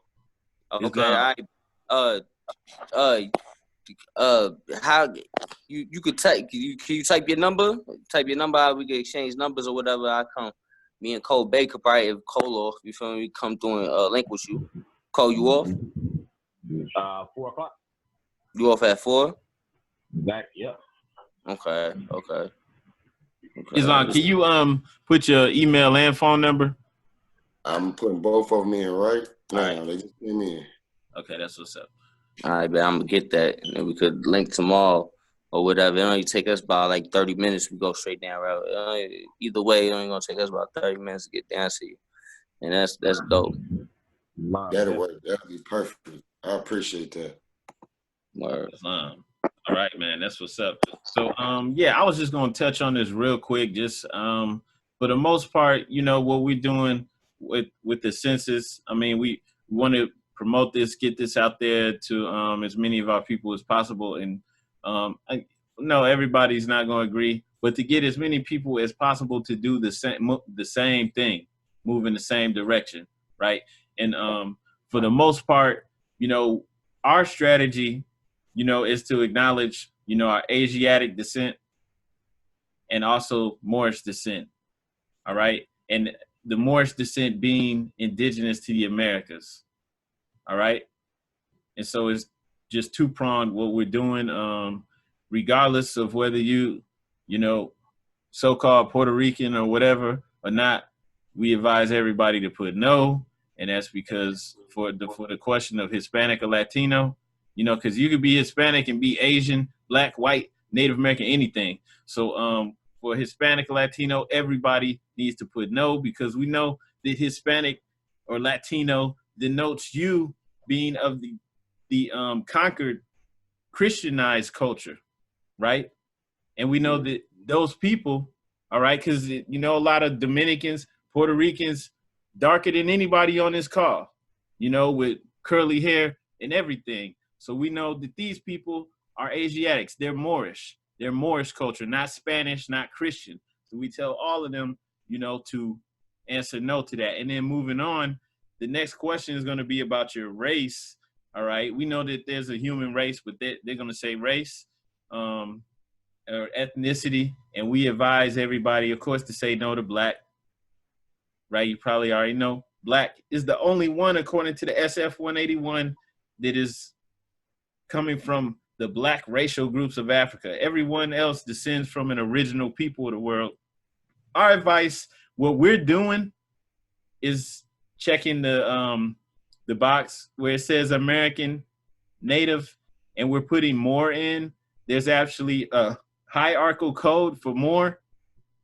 Okay, how you could type? Can you type your number? Type your number out. We can exchange numbers or whatever. I come. Me and Cole Baker probably if Cole off. You feel me? Come through and link with you. Cole, you off? 4 o'clock. You off at 4? Back, yeah. Okay. Islam, can you put your email and phone number? I'm putting both of them in right now. All right. They just came in. Okay, that's what's up. All right, man. I'm gonna get that, and then we could link tomorrow or whatever. It only take us about like 30 minutes. We go straight down route. Either way, it only gonna take us about 30 minutes to get down to you, and that's dope. That'll work. That'll be perfect. I appreciate that. Word. Islam. All right, man. That's what's up. So, yeah, I was just gonna touch on this real quick. Just for the most part, you know, what we're doing with the census. I mean, we want to promote this, get this out there to as many of our people as possible. And I know everybody's not going to agree, but to get as many people as possible to do the same thing, move in the same direction, right? And for the most part, you know, our strategy, you know, is to acknowledge, you know, our Asiatic descent and also Moorish descent, all right? And the Moorish descent being indigenous to the Americas. All right. And so it's just two-pronged what we're doing, regardless of whether you know, so-called Puerto Rican or whatever or not, we advise everybody to put no. And that's because for the question of Hispanic or Latino, you know, because you could be Hispanic and be Asian, Black, white, Native American, anything. So for Hispanic or Latino, everybody needs to put no, because we know that Hispanic or Latino denotes you being of the conquered Christianized culture, right? And we know that those people, all right, because, you know, a lot of Dominicans, Puerto Ricans, darker than anybody on this call, you know, with curly hair and everything. So we know that these people are Asiatics. They're Moorish. They're Moorish culture, not Spanish, not Christian. So we tell all of them, you know, to answer no to that. And then moving on, the next question is going to be about your race. All right. We know that there's a human race, but they're going to say race or ethnicity. And we advise everybody, of course, to say no to Black. Right. You probably already know Black is the only one, according to the SF 181, that is coming from the Black racial groups of Africa. Everyone else descends from an original people of the world. Our advice what we're doing is checking the box where it says American Native, and we're putting more in. There's actually a hierarchical code for more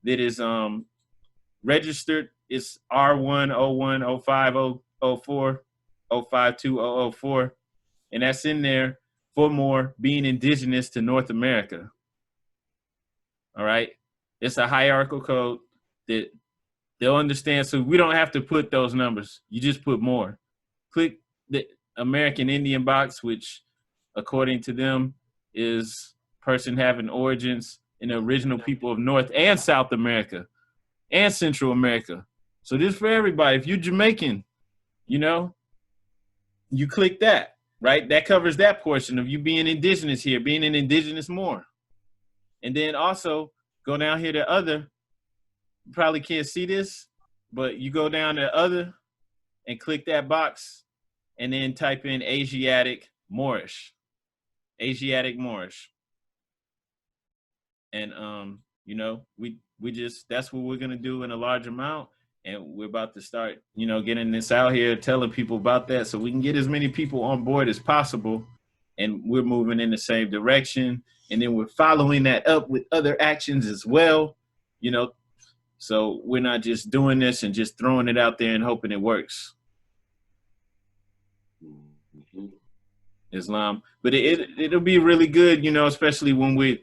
that is registered. It's R1, O1, O5, O4, O52, O04, and that's in there for more being indigenous to North America. All right. It's a hierarchical code that they'll understand. So we don't have to put those numbers. You just put more. Click the American Indian box, which according to them is person having origins in the original people of North and South America and Central America. So this for everybody. If you're Jamaican, you know, you click that, right? That covers that portion of you being indigenous here, being an indigenous more. And then also go down here to other. You probably can't see this, but you go down to other and click that box and then type in Asiatic Moorish. Asiatic Moorish. And you know, we just, that's what we're gonna do in a large amount. And we're about to start, you know, getting this out here, telling people about that so we can get as many people on board as possible. And we're moving in the same direction. And then we're following that up with other actions as well, you know. So we're not just doing this and just throwing it out there and hoping it works. Islam. But it'll be really good, you know, especially when we're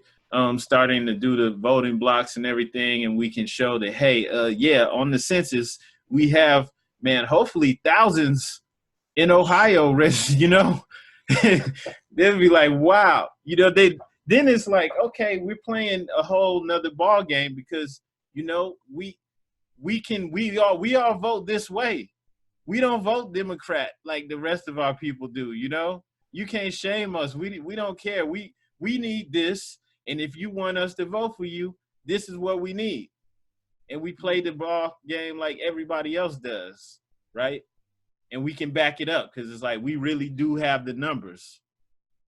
starting to do the voting blocks and everything, and we can show that, hey, yeah, on the census, we have, man, hopefully thousands in Ohio, you know. They'll be like, wow, you know, then it's like, okay, we're playing a whole nother ball game because, you know, we all vote this way. We don't vote Democrat like the rest of our people do, you know. You can't shame us. We don't care. We need this, and if you want us to vote for you, this is what we need. And we play the ball game like everybody else does, right? And we can back it up because it's like we really do have the numbers,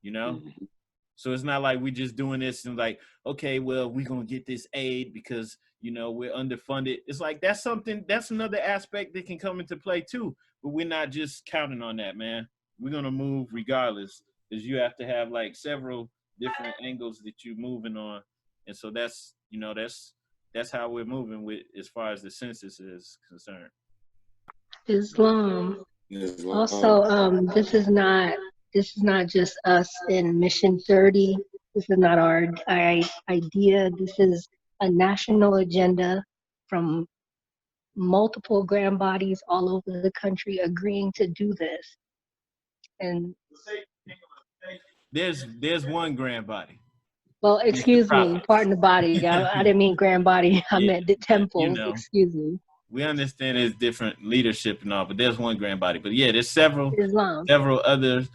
you know. So it's not like we just doing this and like, okay, well, we're going to get this aid because, you know, we're underfunded. It's like that's another aspect that can come into play too. But we're not just counting on that, man. We're going to move regardless because you have to have like several different angles that you're moving on. And so that's, you know, that's how we're moving with as far as the census is concerned. Islam. Also, this is not just us in Mission 30. This is not our idea. This is a national agenda from multiple grand bodies all over the country agreeing to do this. And there's one grand body. Well, excuse me, pardon the body. I didn't mean grand body. I meant the temples. You know, excuse me. We understand there's different leadership and all, but there's one grand body. But yeah, there's several other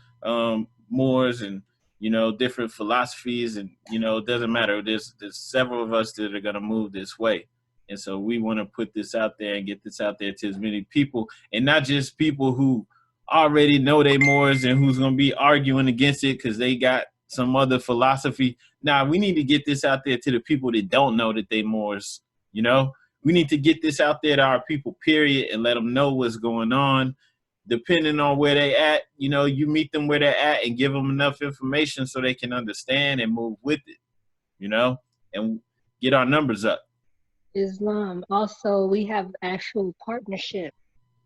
Moors and, you know, different philosophies, and, you know, it doesn't matter. There's several of us that are going to move this way. And so we want to put this out there and get this out there to as many people, and not just people who already know they Moors and who's going to be arguing against it because they got some other philosophy. Nah, we need to get this out there to the people that don't know that they Moors, you know. We need to get this out there to our people, period, and let them know what's going on. Depending on where they at, you know, you meet them where they're at and give them enough information so they can understand and move with it, you know, and get our numbers up. Islam. Also, we have actual partnership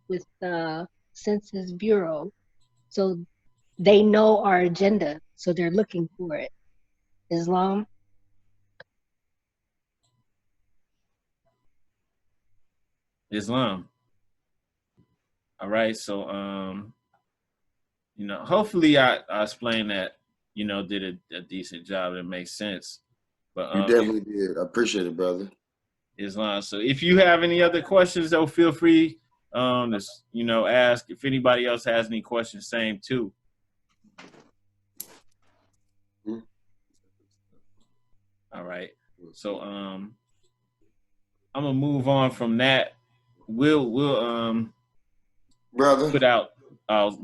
with the Census Bureau. So they know our agenda, so they're looking for it. Islam. Islam. All right, so you know, hopefully I explained that, you know, did a decent job that makes sense. But you definitely did. I appreciate it, brother. Islam. So if you have any other questions, though, feel free to, you know, ask. If anybody else has any questions, same too. All right. So I'm gonna move on from that. We'll brother put out.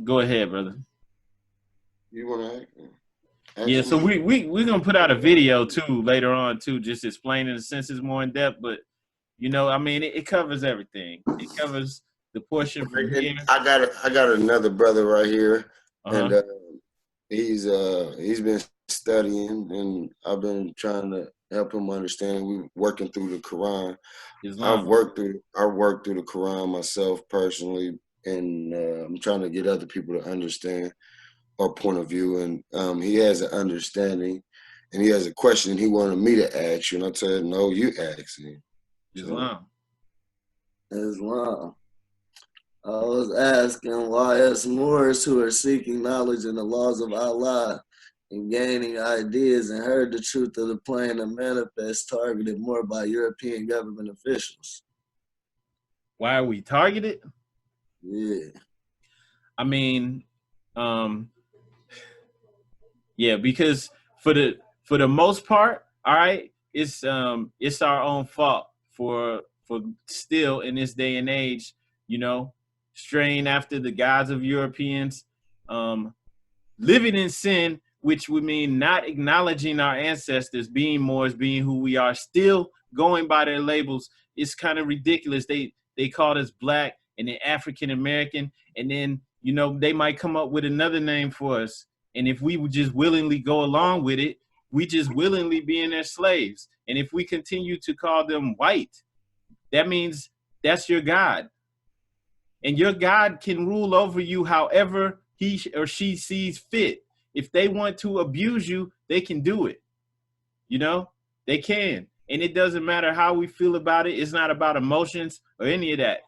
Go ahead, brother. You wanna ask yeah, so we're gonna put out a video too later on too, just explaining the census more in depth. But You know, I mean, it covers everything. It covers the portion from here. I got another brother right here, Uh-huh. and he's been studying, and I've been trying to help him understand. We're working through the Quran. Islam. I've worked through the Quran myself personally, and I'm trying to get other people to understand our point of view. And he has an understanding, and he has a question he wanted me to ask you, and I said, no, you ask him. Islam. Islam. I was asking why us Moors who are seeking knowledge in the laws of Allah and gaining ideas and heard the truth of the plan and manifest targeted more by European government officials. Why are we targeted? Yeah. I mean, yeah, because for the most part, all right, it's our own fault for still in this day and age, you know, straying after the gods of Europeans, living in sin, which would mean not acknowledging our ancestors, being Moors, being who we are, still going by their labels. It's kind of ridiculous. They called us black and then African American, and then, you know, they might come up with another name for us. And if we would just willingly go along with it, we just willingly being their slaves. And if we continue to call them white, that means that's your God. And your God can rule over you however he or she sees fit. If they want to abuse you, they can do it. You know, they can. And it doesn't matter how we feel about it. It's not about emotions or any of that.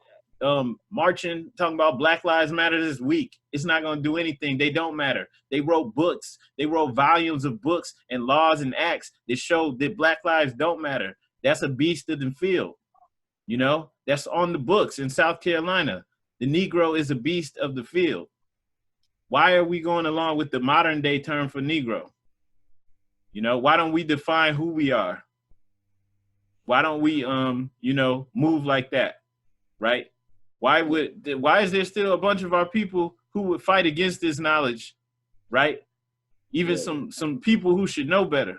Marching, talking about Black Lives Matter this week, it's not going to do anything. They don't matter. They wrote books. They wrote volumes of books and laws and acts that show that Black lives don't matter. That's a beast of the field. You know, that's on the books in South Carolina. The Negro is a beast of the field. Why are we going along with the modern day term for Negro? You know, why don't we define who we are? Why don't we, you know, move like that, right? Why is there still a bunch of our people who would fight against this knowledge, right? Even some people who should know better.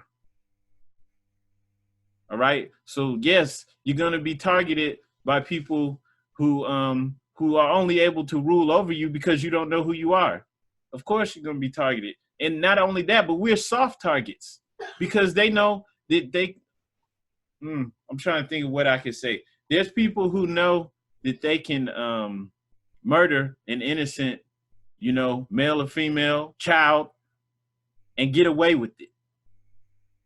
All right. So yes, you're gonna be targeted by people who are only able to rule over you because you don't know who you are. Of course you're gonna be targeted. And not only that, but we're soft targets because they know that I'm trying to think of what I could say. There's people who know that they can murder an innocent, you know, male or female child and get away with it.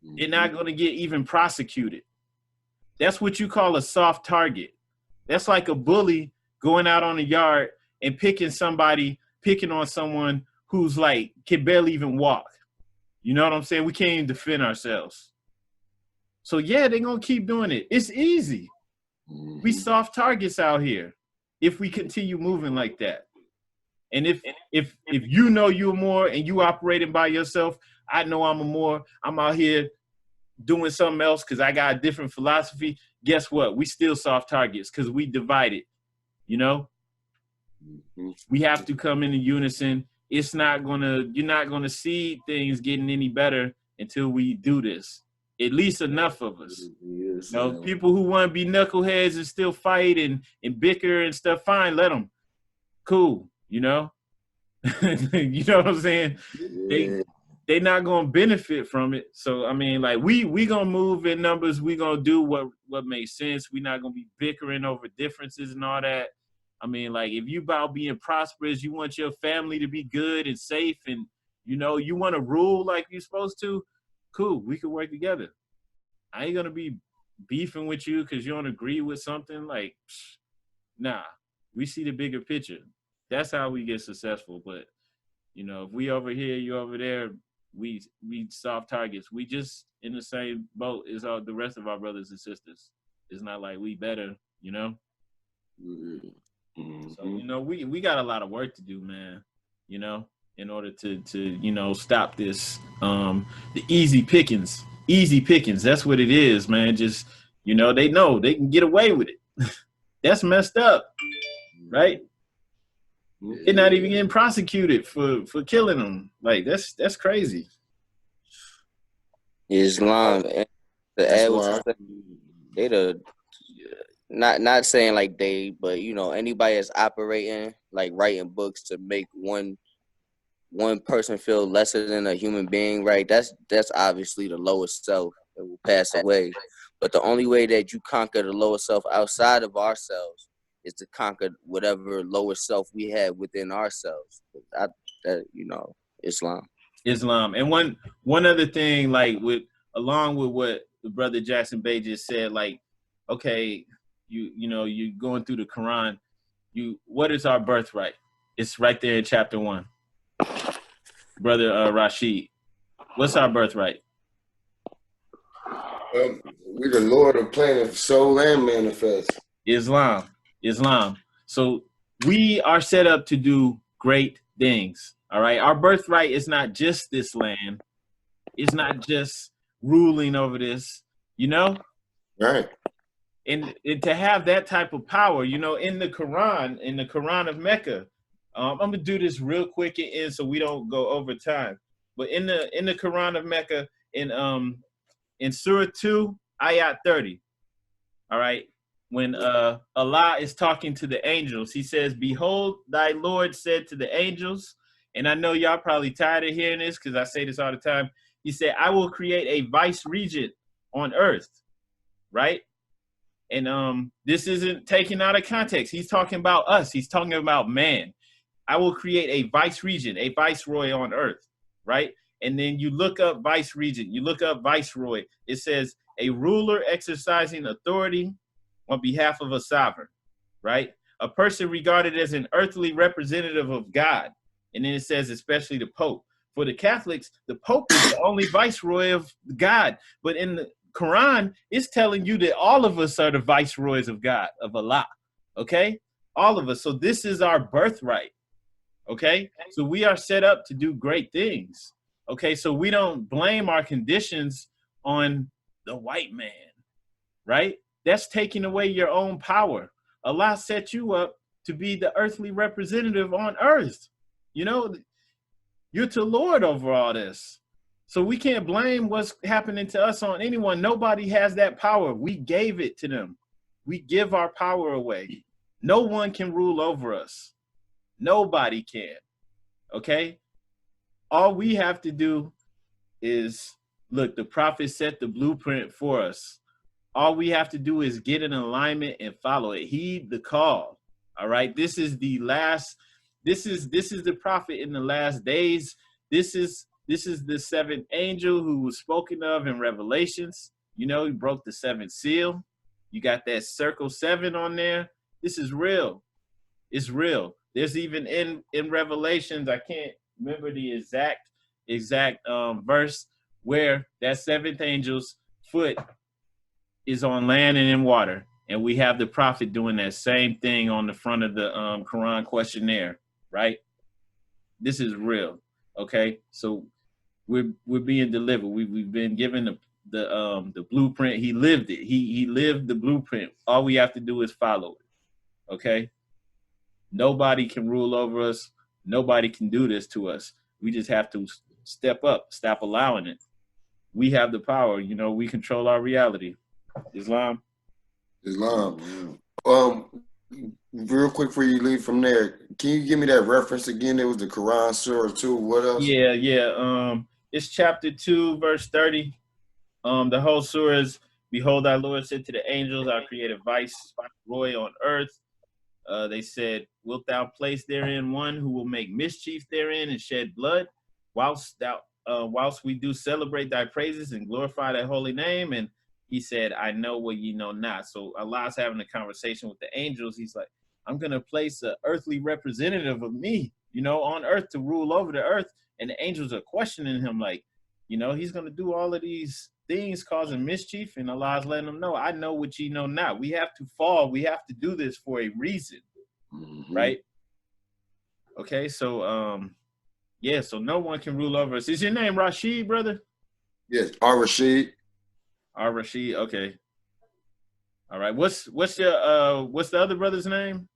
They're not going to get even prosecuted. That's what you call a soft target. That's like a bully going out on the yard and picking on someone who's like can barely even walk. You know what I'm saying? We can't even defend ourselves. So yeah, they're going to keep doing it. It's easy. We soft targets out here if we continue moving like that. And if you know you're more and you operating by yourself, I know I'm a more, I'm out here doing something else because I got a different philosophy. Guess what? We still soft targets because we divided, you know? We have to come in unison. You're not gonna see things getting any better until we do this. At least enough of us. Yes, you know, people who want to be knuckleheads and still fight and bicker and stuff, fine, let them. Cool, you know? You know what I'm saying? Yeah. They not gonna benefit from it. So I mean, like we gonna move in numbers. We gonna do what makes sense. We not gonna be bickering over differences and all that. I mean, like if you about being prosperous, you want your family to be good and safe, and you know you want to rule like you're supposed to. Cool, we could work together. I ain't gonna be beefing with you because you don't agree with something. Like, nah, we see the bigger picture. That's how we get successful. But you know, if we over here, you over there, we soft targets. We just in the same boat as all the rest of our brothers and sisters. It's not like we better, you know. So you know, we got a lot of work to do, man. You know, in order to you know stop this the easy pickings. That's what it is, man. Just you know they can get away with it. That's messed up, right? They're not even getting prosecuted for killing them. Like that's crazy. Islam, they not saying like they, but you know, anybody that's operating like writing books to make one person feel lesser than a human being, right? That's obviously the lowest self that will pass away. But the only way that you conquer the lower self outside of ourselves is to conquer whatever lower self we have within ourselves. That you know, Islam. Islam. And one other thing, like along with what the brother Jackson Bay just said, like, okay, you know, you going through the Quran, what is our birthright? It's right there in chapter 1. Brother Rashid, what's our birthright? We're the Lord of planet, soul, and manifest. Islam. So we are set up to do great things. All right. Our birthright is not just this land. It's not just ruling over this, you know? Right. And to have that type of power, you know, in the Quran of Mecca, I'm gonna do this real quick and end so we don't go over time. But in the Quran of Mecca, in Surah 2, Ayat 30, all right, when Allah is talking to the angels, he says, "Behold, thy Lord said to the angels," and I know y'all probably tired of hearing this because I say this all the time. He said, "I will create a vice regent on earth," right? And this isn't taken out of context. He's talking about us. He's talking about man. I will create a vice regent, a viceroy on earth, right? And then you look up vice regent, you look up viceroy. It says a ruler exercising authority on behalf of a sovereign, right? A person regarded as an earthly representative of God. And then it says especially the Pope. For the Catholics, the Pope is the only viceroy of God. But in the Quran, it's telling you that all of us are the viceroys of God, of Allah, okay? All of us. So this is our birthright, okay? So we are set up to do great things, okay? So we don't blame our conditions on the white man, right? That's taking away your own power. Allah set you up to be the earthly representative on earth. You know, you're to Lord over all this. So we can't blame what's happening to us on anyone. Nobody has that power. We gave it to them. We give our power away. No one can rule over us. Nobody can. Okay? All we have to do is, look, the prophet set the blueprint for us. All we have to do is get in alignment and follow it. Heed the call. All right? This is the prophet in the last days. This is the seventh angel who was spoken of in Revelations. You know, he broke the seventh seal. You got that circle 7 on there. This is real. It's real. There's even in Revelations, I can't remember the exact verse where that seventh angel's foot is on land and in water. And we have the prophet doing that same thing on the front of the Quran questionnaire, right? This is real. Okay, so we're being delivered. We've been given the blueprint. He lived it. He lived the blueprint. All we have to do is follow it. Okay. Nobody can rule over us. Nobody can do this to us. We just have to step up. Stop allowing it. We have the power. You know, we control our reality. Islam. Real quick before you leave from there, can you give me that reference again? It was the Quran Surah 2. What else? Yeah. It's chapter 2, verse 30. The whole surah is, "Behold, thy Lord said to the angels, I'll create a viceroy on earth." They said, "Wilt thou place therein one who will make mischief therein and shed blood, whilst we do celebrate thy praises and glorify thy holy name?" And he said, "I know what ye know not." So Allah's having a conversation with the angels. He's like, I'm going to place an earthly representative of me, you know, on earth to rule over the earth. And the angels are questioning him like, you know, he's going to do all of these things causing mischief. And Allah's letting them know, I know what ye know not. We have to fall. We have to do this for a reason, right? Okay, so, yeah, so no one can rule over us. Is your name Rashid, brother? Yes, Rashid. Rashid, okay. All right. What's the other brother's name?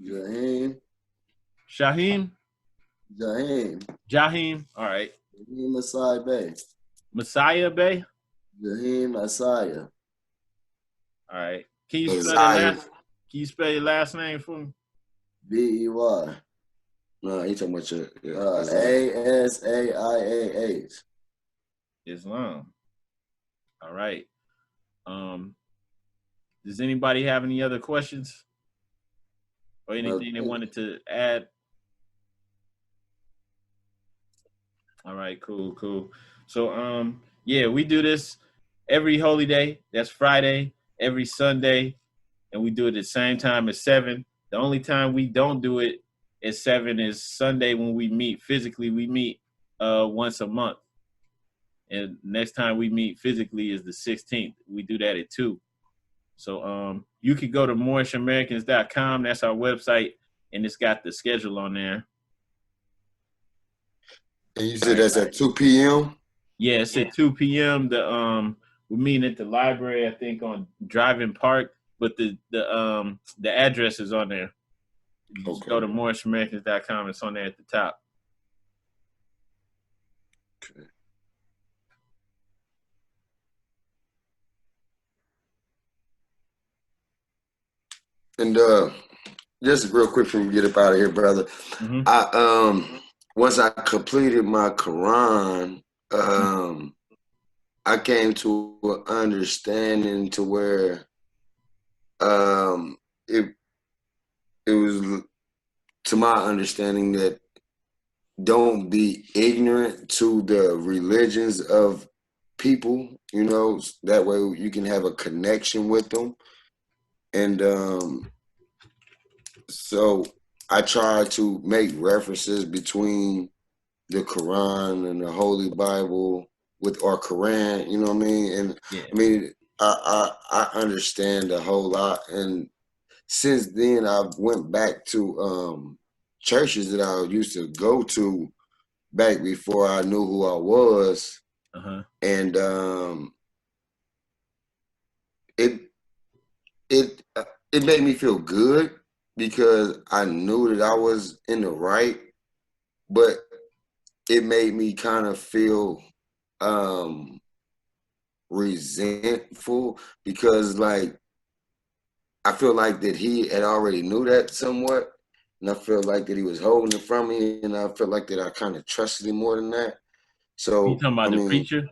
Jahim. Jahim. All right. Jahim Messiah Bey. Messiah Bey. Jahim Messiah. All right. Can you spell the Desire. last? Can you spell your last name for me? B-E-Y. No, he talking about your A-S-A-I-A-H. Islam. All right. Does anybody have any other questions or anything they wanted to add? All right, cool. So, yeah, we do this every holy day. That's Friday, every Sunday, and we do it at the same time at 7. The only time we don't do it at 7 is Sunday when we meet physically. We meet once a month. And next time we meet physically is the 16th. We do that at 2. So you could go to MoorishAmericans.com. That's our website, and it's got the schedule on there. And you said that's at 2 p.m.? Yeah, it's at 2 p.m. We're meeting at the library, I think, on Driving Park, but the address is on there. You just go to MoorishAmericans.com. It's on there at the top. Okay. And just real quick before we get up out of here, brother. Mm-hmm. I once I completed my Quran, I came to an understanding to where it was, to my understanding, that don't be ignorant to the religions of people, you know, that way you can have a connection with them. And so I try to make references between the Quran and the Holy Bible with our Quran, you know what I mean? And Yeah. I mean, I understand a whole lot. And since then, I went back to churches that I used to go to back before I knew who I was. Uh-huh. And it made me feel good because I knew that I was in the right, but it made me kind of feel resentful because, like, I feel like that he had already knew that somewhat, and I feel like that he was holding it from me, and I felt like that I kind of trusted him more than that. So, You talking about the preacher?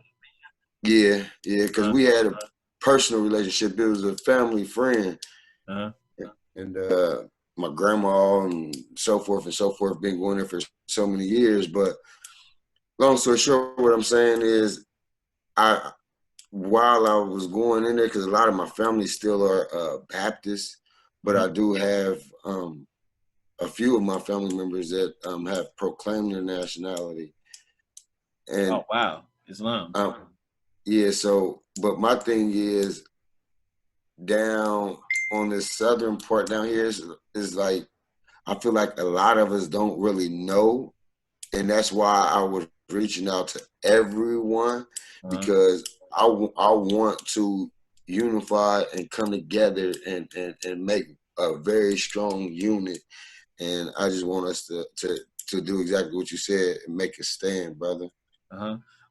Yeah, because we had a personal relationship. It was a family friend. Uh-huh. And my grandma and so forth, been going there for so many years. But long story short, what I'm saying is, while I was going in there, because a lot of my family still are Baptists, but I do have a few of my family members that have proclaimed their nationality. And oh, wow. Islam. Yeah, so, but my thing is, down on this southern part down here is like, I feel like a lot of us don't really know. And that's why I was reaching out to everyone, because I want to unify and come together and make a very strong unit. And I just want us to do exactly what you said and make a stand, brother.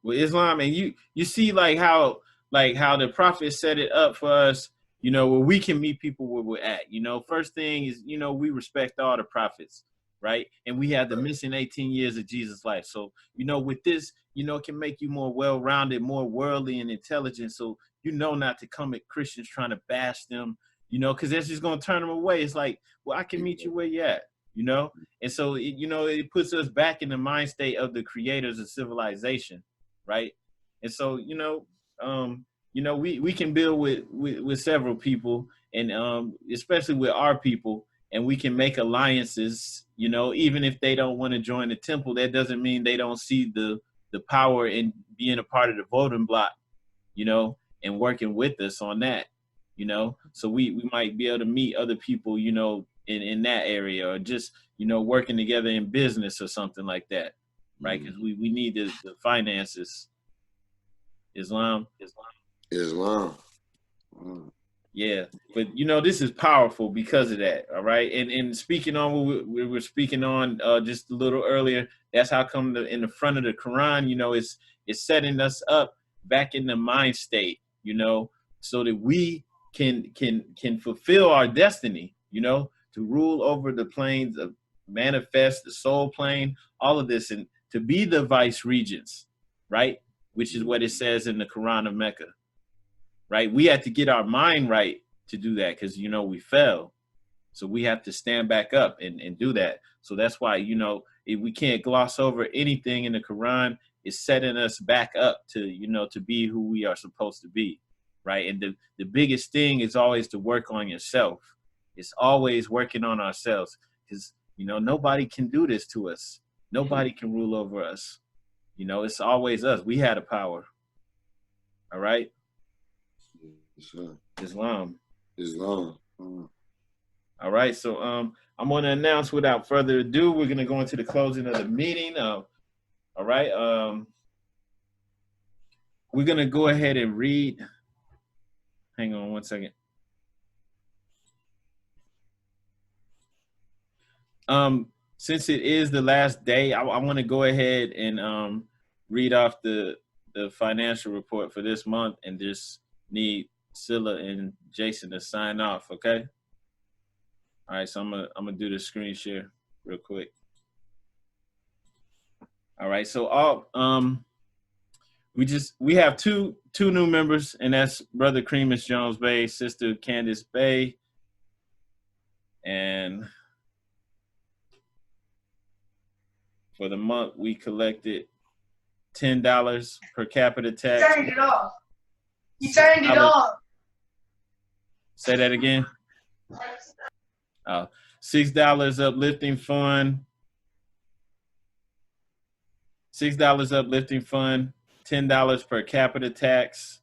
With Islam, and you see like how the Prophet set it up for us, you know, where we can meet people where we're at. You know, first thing is, you know, we respect all the prophets, right? And we have the missing 18 years of Jesus' life. So, you know, with this, you know, it can make you more well-rounded, more worldly and intelligent. So, you know, not to come at Christians trying to bash them, you know, because that's just going to turn them away. It's like, well, I can meet you where you're at, you know? And so, you know, it puts us back in the mind state of the creators of civilization, right? And so, you know, we can build with several people, and especially with our people, and we can make alliances, you know, even if they don't want to join the temple. That doesn't mean they don't see the power in being a part of the voting bloc, you know, and working with us on that, you know. So we might be able to meet other people, you know, in that area, or just, you know, working together in business or something like that, right? Because we need the finances. Islam. Yeah, but you know, this is powerful because of that. All right, and speaking on what we were speaking on just a little earlier, that's how come in the front of the Quran, you know, it's setting us up back in the mind state, you know, so that we can fulfill our destiny, you know, to rule over the planes of manifest, the soul plane, all of this, and to be the vice regents, right? Which is what it says in the Quran of Mecca, right? We had to get our mind right to do that because, you know, we fell. So we have to stand back up and do that. So that's why, you know, if we can't gloss over anything in the Quran. It's setting us back up to, you know, to be who we are supposed to be, right? And the biggest thing is always to work on yourself. It's always working on ourselves because, you know, nobody can do this to us. Nobody can rule over us. You know, it's always us. We had a power. All right? Sure. Islam. All right, so I'm going to announce without further ado, we're going to go into the closing of the meeting. All right. We're going to go ahead and read. Hang on one second. Since it is the last day, I want to go ahead and read off the financial report for this month and just need Scylla and Jason to sign off, okay? All right, so I'm gonna do the screen share real quick. All right, so we have two new members, and that's Brother Cremus Jones Bay, Sister Candace Bay, and for the month we collected $10 per capita tax. You turned it off. You turned it off. Say that again. $6 uplifting fund. $6 uplifting fund, $10 per capita tax.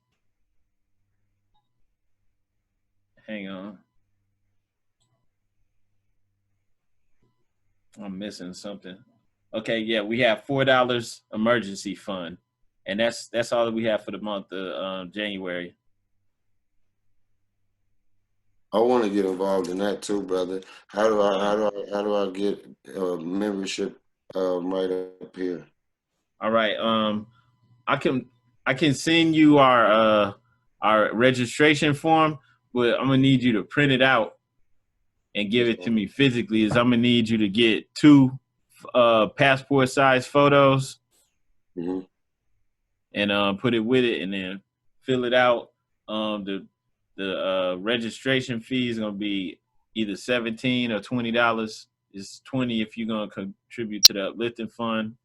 Hang on. I'm missing something. Okay, yeah, we have $4 emergency fund. And that's all that we have for the month of January. I want to get involved in that too, brother. How do I get membership right up here? All right. I can send you our registration form, but I'm gonna need you to print it out and give it to me physically. I'm gonna need you to get 2 passport size photos, and put it with it, and then fill it out. The registration fee is gonna be either $17 or $20. It's $20 if you're gonna contribute to the uplifting fund.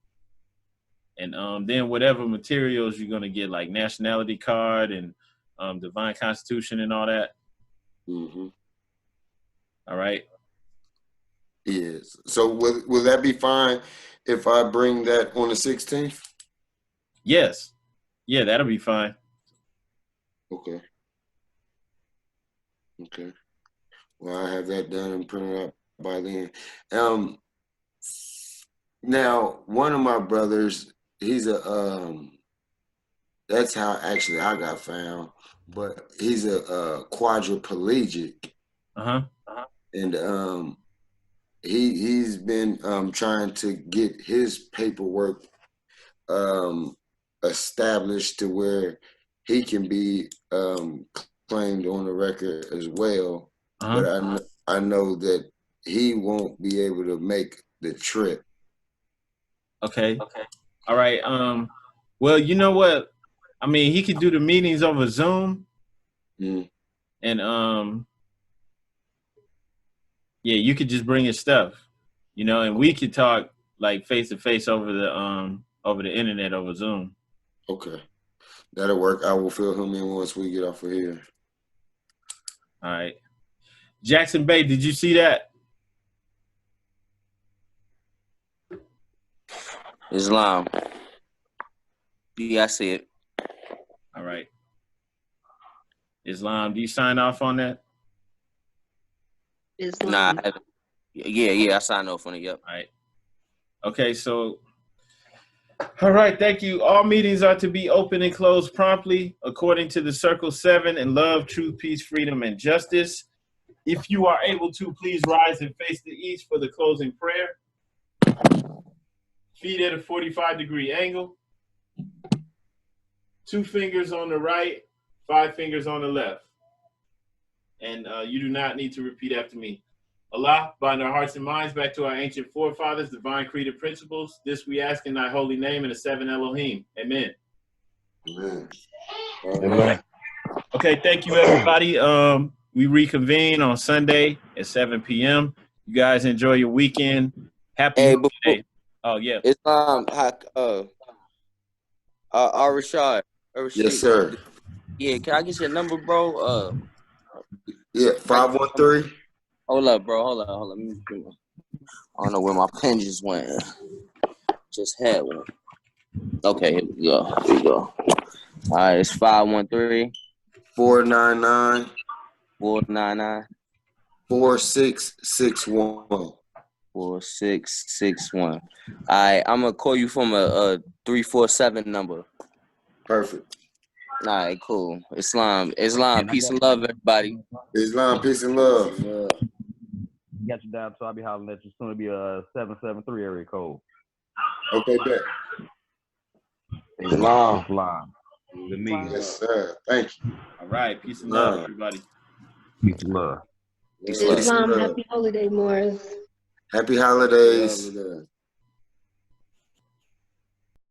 And then whatever materials you're going to get, like nationality card and divine constitution and all that. All right. Yes. So will that be fine if I bring that on the 16th? Yes. Yeah, that'll be fine. Okay. Well, I have that done and printed up by then. Now, one of my brothers, he's that's how actually I got found, but he's a quadriplegic. And he's been trying to get his paperwork established to where he can be claimed on the record as well. But I know that he won't be able to make the trip. Okay. All right. Well, you know what? I mean, he could do the meetings over Zoom. And yeah, you could just bring his stuff, you know, and we could talk like face to face over the internet over Zoom. Okay. That'll work. I will fill him in once we get off of here. All right. Jackson Bay, did you see that? Islam. Yeah, I see it. All right. Islam, do you sign off on that? Islam. Nah, I haven't. Yeah, I signed off on it. Yep. All right. Okay, so, all right, thank you. All meetings are to be open and closed promptly according to the Circle 7 in love, truth, peace, freedom, and justice. If you are able to, please rise and face the east for the closing prayer. Feet at a 45-degree angle. 2 fingers on the right, 5 fingers on the left. and you do not need to repeat after me. Allah, bind our hearts and minds back to our ancient forefathers, divine creed and principles. This we ask in thy holy name and the seven Elohim. Amen. Amen. Amen. Okay, thank you, everybody. We reconvene on Sunday at 7 p.m. You guys enjoy your weekend. Happy Hey, holiday. Oh, yeah. It's Rashad. Yes, sir. Yeah, can I get your number, bro? Yeah, 513. Hold up, bro. Hold up. Let me get I don't know where my pen just went. Just had one. Okay, here we go. Here we go. All right, it's 513 499 499 4661. 4661. All right, I'm gonna call you from a 347 number. Perfect. All right, cool. Islam, peace and love, everybody. Islam, peace and love. Got you down, so I'll be hollering at you soon. It'll be a 773 area code. Okay, bet. Islam. With me. Yes, sir. Thank you. All right. Peace and love, everybody. Peace and love. Peace and Islam, love. happy holiday, Morris. Happy holidays.